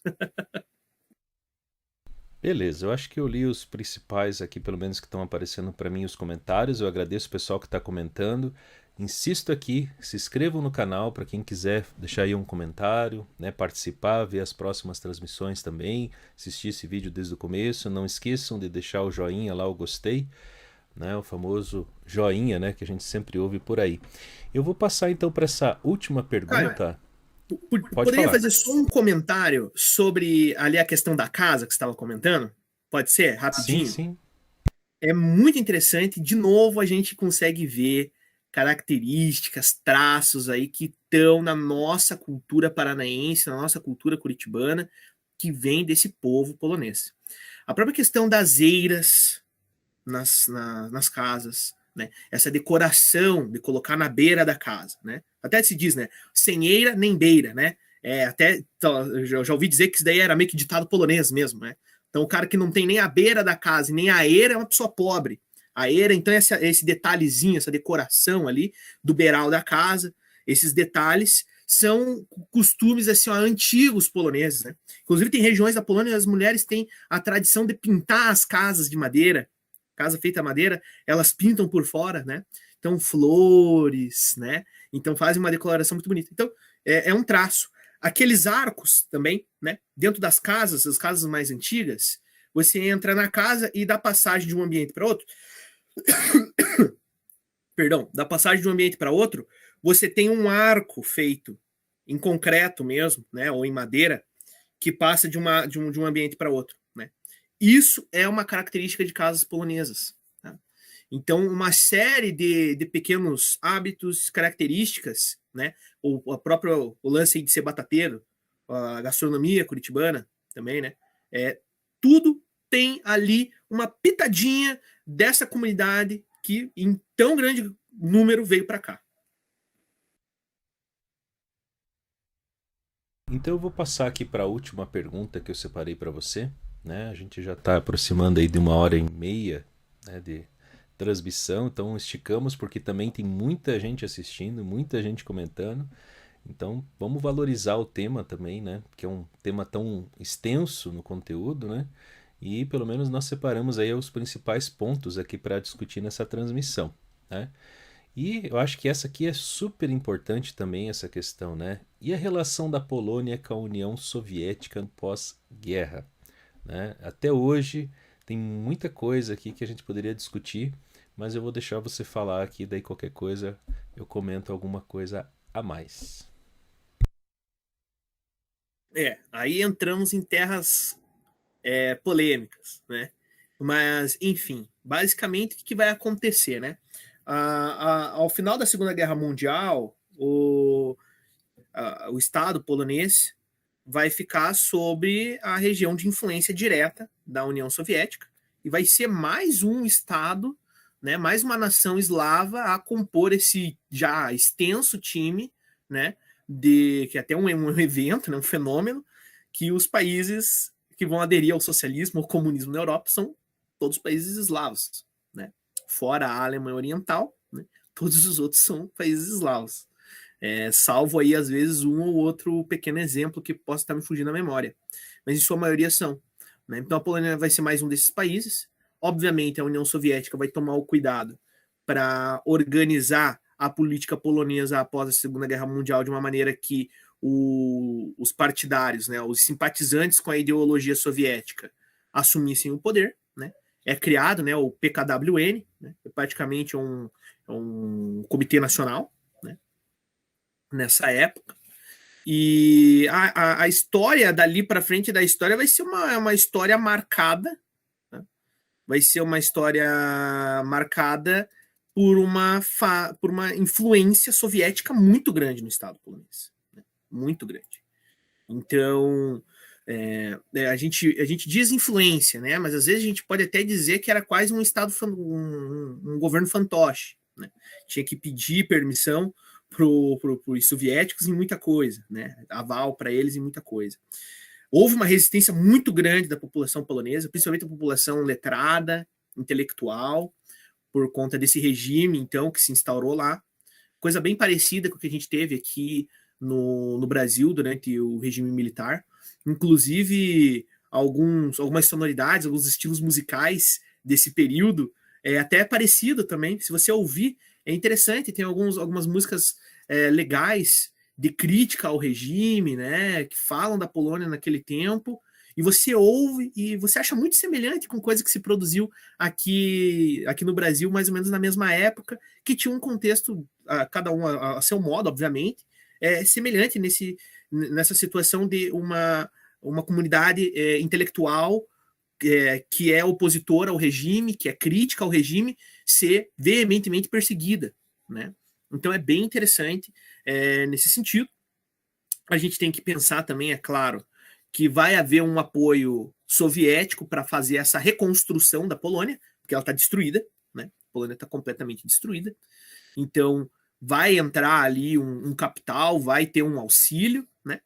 Beleza, eu acho que eu li os principais aqui, pelo menos que estão aparecendo para mim os comentários. Eu agradeço o pessoal que está comentando. Insisto aqui, se inscrevam no canal para quem quiser deixar aí um comentário, né, participar, ver as próximas transmissões também, assistir esse vídeo desde o começo. Não esqueçam de deixar o joinha lá, o gostei, né, o famoso joinha, né, que a gente sempre ouve por aí. Eu vou passar então para essa última Cara, pergunta. Pode poderia falar. fazer só um comentário sobre ali a questão da casa que você estava comentando? Pode ser? Sim, Rapidinho? sim. É muito interessante. De novo, a gente consegue ver características, traços aí que estão na nossa cultura paranaense, na nossa cultura curitibana, que vem desse povo polonês. A própria questão das eiras nas casas, né? Essa decoração de colocar na beira da casa, né? Até se diz, né? Sem eira nem beira, né? Até eu já ouvi dizer que isso daí era meio que ditado polonês mesmo, né? Então o cara que não tem nem a beira da casa e nem a eira é uma pessoa pobre. A eira, então, é esse detalhezinho, essa decoração ali do beiral da casa, esses detalhes são costumes assim, ó, antigos poloneses, né? Inclusive tem regiões da Polônia onde as mulheres têm a tradição de pintar as casas de madeira, casa feita a madeira, elas pintam por fora, né? Então, flores, né? Então, fazem uma decoração muito bonita. Então, é um traço. Aqueles arcos também, né? Dentro das casas, as casas mais antigas, você entra na casa e dá passagem de um ambiente para outro. Perdão, da passagem de um ambiente para outro, você tem um arco feito em concreto mesmo, né? Ou em madeira, que passa de um ambiente para outro, né? Isso é uma característica de casas polonesas. Tá? Então, uma série de pequenos hábitos, características, né? O lance de ser batateiro, a gastronomia curitibana também, né? Tudo tem ali uma pitadinha dessa comunidade que em tão grande número veio para cá. Então eu vou passar aqui para a última pergunta que eu separei para você, né? A gente já está aproximando aí de 1h30, né, de transmissão, então esticamos porque também tem muita gente assistindo, muita gente comentando. Então vamos valorizar o tema também, né? Que é um tema tão extenso no conteúdo, né? E pelo menos nós separamos aí os principais pontos aqui para discutir nessa transmissão, né? E eu acho que essa aqui é super importante também, essa questão, né? E a relação da Polônia com a União Soviética pós-guerra, né? Até hoje tem muita coisa aqui que a gente poderia discutir, mas eu vou deixar você falar aqui, daí qualquer coisa eu comento alguma coisa a mais. Aí entramos em terras polêmicas, né? Mas, enfim, basicamente o que vai acontecer, né? Ao final da Segunda Guerra Mundial, o Estado polonês vai ficar sobre a região de influência direta da União Soviética e vai ser mais um Estado, né, mais uma nação eslava a compor esse já extenso time, né, que é até um evento, né, um fenômeno, que os países que vão aderir ao socialismo ou comunismo na Europa são todos países eslavos, né? fora a Alemanha Oriental, né, todos os outros são países eslavos. Salvo aí, às vezes, um ou outro pequeno exemplo que possa estar me fugindo da memória. Mas, em sua maioria, são. Né? Então, a Polônia vai ser mais um desses países. Obviamente, a União Soviética vai tomar o cuidado para organizar a política polonesa após a Segunda Guerra Mundial de uma maneira que os partidários, né, os simpatizantes com a ideologia soviética assumissem o poder. Né? É criado, né, o PKWN, né, é praticamente um comitê nacional, né, nessa época. E a história dali para frente da história vai ser uma história marcada, né? Vai ser uma história marcada por uma influência soviética muito grande no Estado polonês, né? Muito grande. Então, a gente diz influência, né? Mas às vezes a gente pode até dizer que era quase um Estado, um governo fantoche, né? Tinha que pedir permissão para os soviéticos em muita coisa, né? Aval para eles em muita coisa. Houve uma resistência muito grande da população polonesa, principalmente a população letrada, intelectual, por conta desse regime, então, que se instaurou lá. Coisa bem parecida com o que a gente teve aqui no Brasil durante o regime militar. Inclusive, algumas sonoridades, alguns estilos musicais desse período, até parecido também. Se você ouvir, é interessante, tem algumas músicas legais de crítica ao regime, né, que falam da Polônia naquele tempo, e você ouve e você acha muito semelhante com coisa que se produziu aqui no Brasil, mais ou menos na mesma época, que tinha um contexto, cada um a seu modo, obviamente, semelhante nessa situação de uma comunidade intelectual que é opositora ao regime, que é crítica ao regime, ser veementemente perseguida, né? Então é bem interessante nesse sentido. A gente tem que pensar também, é claro, que vai haver um apoio soviético para fazer essa reconstrução da Polônia, porque ela está destruída, né? A Polônia está completamente destruída. Então vai entrar ali um capital, vai ter um auxílio, né?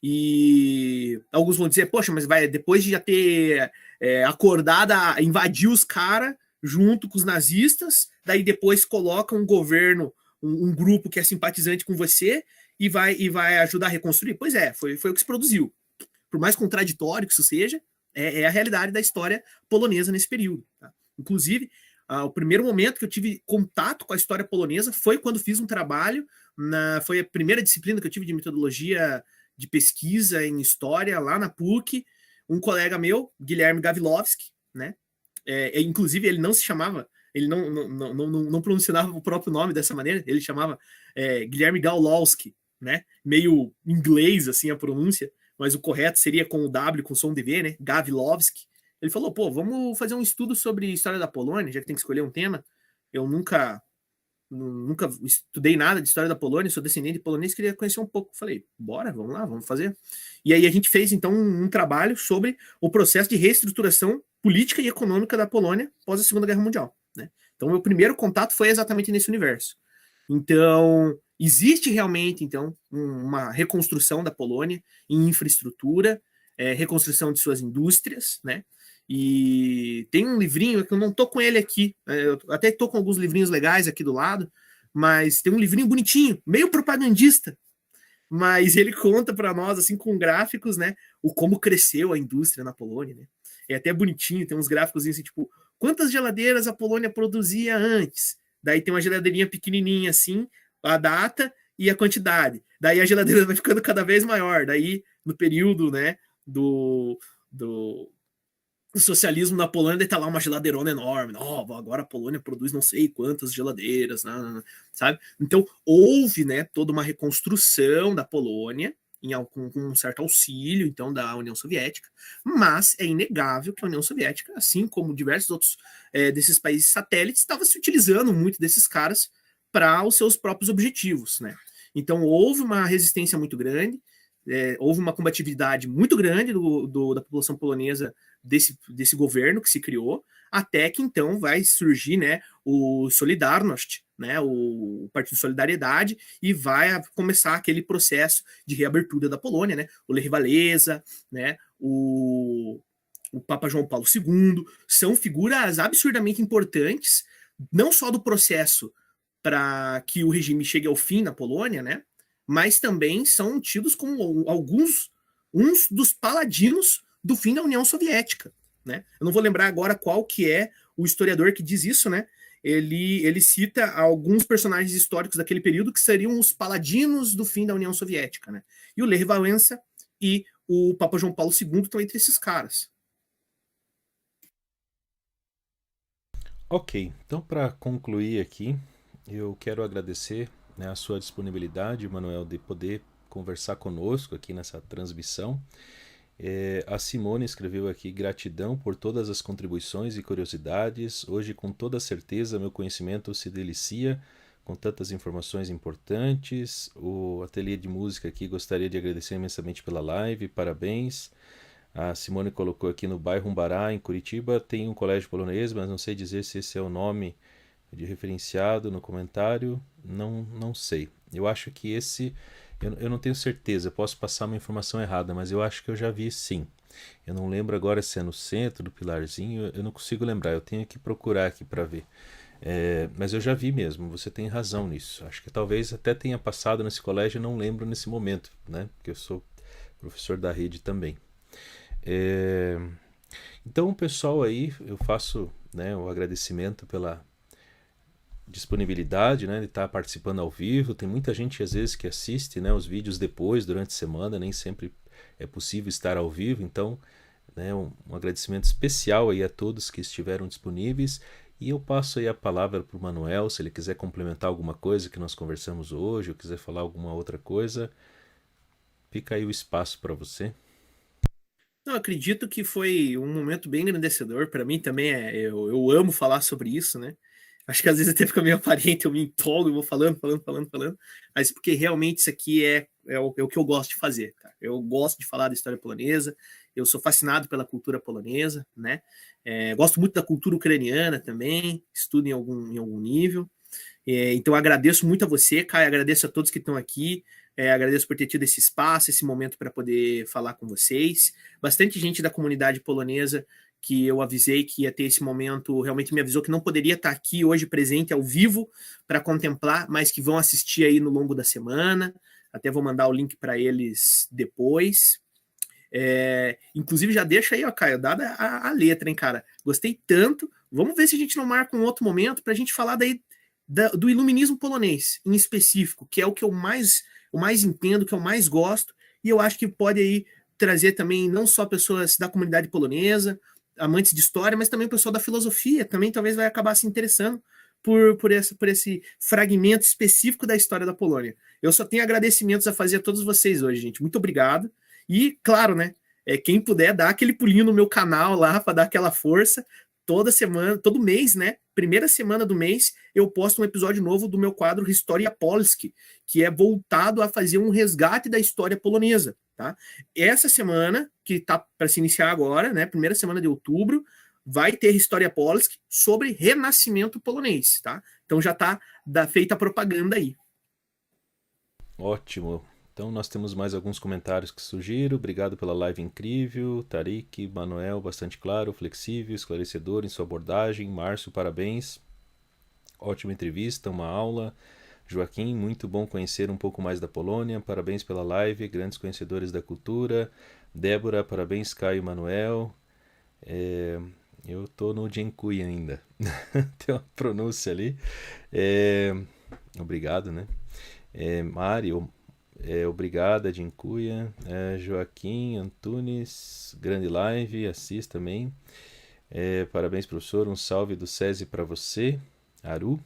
E alguns vão dizer, poxa, mas depois de já ter acordado a invadir os caras junto com os nazistas, daí depois coloca um governo, um grupo que é simpatizante com você e vai ajudar a reconstruir. Pois foi o que se produziu. Por mais contraditório que isso seja, é a realidade da história polonesa nesse período. Tá? Inclusive, o primeiro momento que eu tive contato com a história polonesa foi quando fiz um trabalho, foi a primeira disciplina que eu tive de metodologia de pesquisa em história lá na PUC, um colega meu, Guilherme Gawilowski, né? Inclusive ele não se chamava, ele não pronunciava o próprio nome dessa maneira, ele chamava Guilherme Gawlowski, né? Meio inglês assim a pronúncia, mas o correto seria com o W, com som de V, né? Gawilowski. Ele falou, pô, vamos fazer um estudo sobre história da Polônia, já que tem que escolher um tema. Eu nunca estudei nada de história da Polônia, sou descendente de polonês, queria conhecer um pouco. Falei, bora, vamos lá, vamos fazer. E aí a gente fez, então, um trabalho sobre o processo de reestruturação política e econômica da Polônia após a Segunda Guerra Mundial. Né? Então, meu primeiro contato foi exatamente nesse universo. Então, existe realmente, então, uma reconstrução da Polônia em infraestrutura, reconstrução de suas indústrias, né? E tem um livrinho que eu não tô com ele aqui, eu até tô com alguns livrinhos legais aqui do lado, mas tem um livrinho bonitinho, meio propagandista, mas ele conta para nós, assim, com gráficos, né, o como cresceu a indústria na Polônia, né? É até bonitinho, tem uns gráficos assim, tipo, quantas geladeiras a Polônia produzia antes? Daí tem uma geladeirinha pequenininha assim, a data e a quantidade. Daí a geladeira vai ficando cada vez maior. Daí, no período, né, do socialismo na Polônia, tá lá uma geladeirona enorme. Agora a Polônia produz não sei quantas geladeiras, sabe? Então, houve, né, toda uma reconstrução da Polônia, com um certo auxílio, então, da União Soviética, mas é inegável que a União Soviética, assim como diversos outros desses países satélites, estava se utilizando muito desses caras para os seus próprios objetivos, né? Então, houve uma resistência muito grande, houve uma combatividade muito grande da população polonesa desse governo que se criou, até que então vai surgir, né, o Solidarność, né, o Partido Solidariedade, e vai começar aquele processo de reabertura da Polônia, né, o Lech Walesa, né, o Papa João Paulo II, são figuras absurdamente importantes não só do processo para que o regime chegue ao fim na Polônia, né? Mas também são tidos como uns dos paladinos do fim da União Soviética, né? Eu não vou lembrar agora qual que é o historiador que diz isso, né? Ele cita alguns personagens históricos daquele período que seriam os paladinos do fim da União Soviética, né? E o Lech Wałęsa e o Papa João Paulo II estão entre esses caras. Ok, então para concluir aqui, eu quero agradecer, né, a sua disponibilidade, Manuel, de poder conversar conosco aqui nessa transmissão. A Simone escreveu aqui: gratidão por todas as contribuições e curiosidades. Hoje, com toda certeza, meu conhecimento se delicia com tantas informações importantes. O ateliê de música aqui gostaria de agradecer imensamente pela live. Parabéns. A Simone colocou aqui: no bairro Umbará, em Curitiba, tem um colégio polonês, mas não sei dizer se esse é o nome de referenciado no comentário. Não sei. Eu acho que esse... Eu não tenho certeza, eu posso passar uma informação errada, mas eu acho que eu já vi sim. Eu não lembro agora se é no centro do Pilarzinho, eu não consigo lembrar, eu tenho que procurar aqui para ver. Mas eu já vi mesmo, você tem razão nisso. Acho que talvez até tenha passado nesse colégio, eu não lembro nesse momento, né? Porque eu sou professor da rede também. Então, pessoal, aí eu faço, né, o agradecimento pela disponibilidade, né, de estar participando ao vivo. Tem muita gente às vezes que assiste, né, os vídeos depois, durante a semana, nem sempre é possível estar ao vivo. Então, né, um agradecimento especial aí a todos que estiveram disponíveis. E eu passo aí a palavra para o Manuel, se ele quiser complementar alguma coisa que nós conversamos hoje, ou quiser falar alguma outra coisa, fica aí o espaço para você. Não, acredito que foi um momento bem engrandecedor. Para mim também eu amo falar sobre isso, né? Acho que às vezes até fica meio aparente, eu me empolgo e vou falando. Mas porque realmente isso aqui é o que eu gosto de fazer, cara. Eu gosto de falar da história polonesa, eu sou fascinado pela cultura polonesa, né? Gosto muito da cultura ucraniana também, estudo em algum nível. Então agradeço muito a você, Caio, agradeço a todos que estão aqui, agradeço por ter tido esse espaço, esse momento para poder falar com vocês. Bastante gente da comunidade polonesa que eu avisei que ia ter esse momento, realmente me avisou que não poderia estar aqui hoje presente ao vivo para contemplar, mas que vão assistir aí no longo da semana. Até vou mandar o link para eles depois. Inclusive já deixa aí, ó, Caio, dada a letra, hein, cara. Gostei tanto. Vamos ver se a gente não marca um outro momento para a gente falar daí do iluminismo polonês, em específico, que é o que eu mais entendo, que eu mais gosto, e eu acho que pode aí trazer também não só pessoas da comunidade polonesa, amantes de história, mas também o pessoal da filosofia, também talvez vai acabar se interessando por esse fragmento específico da história da Polônia. Eu só tenho agradecimentos a fazer a todos vocês hoje, gente. Muito obrigado. E, claro, né? Quem puder dar aquele pulinho no meu canal lá para dar aquela força. Toda semana, todo mês, né? Primeira semana do mês, eu posto um episódio novo do meu quadro Historia Polski, que é voltado a fazer um resgate da história polonesa, tá? Essa semana, que tá para se iniciar agora, né? Primeira semana de outubro, vai ter Historia Polski sobre renascimento polonês, tá? Então já tá feita a propaganda aí. Ótimo. Então nós temos mais alguns comentários que surgiram. Obrigado pela live incrível. Tarik, Manuel, bastante claro, flexível, esclarecedor em sua abordagem. Márcio, parabéns. Ótima entrevista, uma aula. Joaquim, muito bom conhecer um pouco mais da Polônia. Parabéns pela live, grandes conhecedores da cultura. Débora, parabéns, Caio e Manuel. Eu tô no Dziękuję ainda. Tem uma pronúncia ali. Obrigado, né? Mário, obrigada, Dziękuję. Joaquim Antunes, grande live, assis também. Parabéns, professor. Um salve do SESI para você, Aru.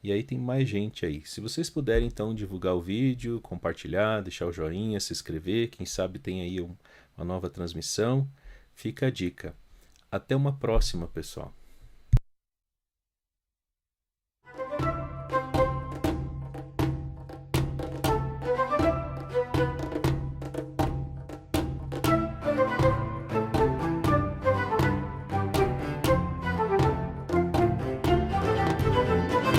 E aí tem mais gente aí. Se vocês puderem então divulgar o vídeo, compartilhar, deixar o joinha, se inscrever, quem sabe tem aí uma nova transmissão, fica a dica. Até uma próxima, pessoal.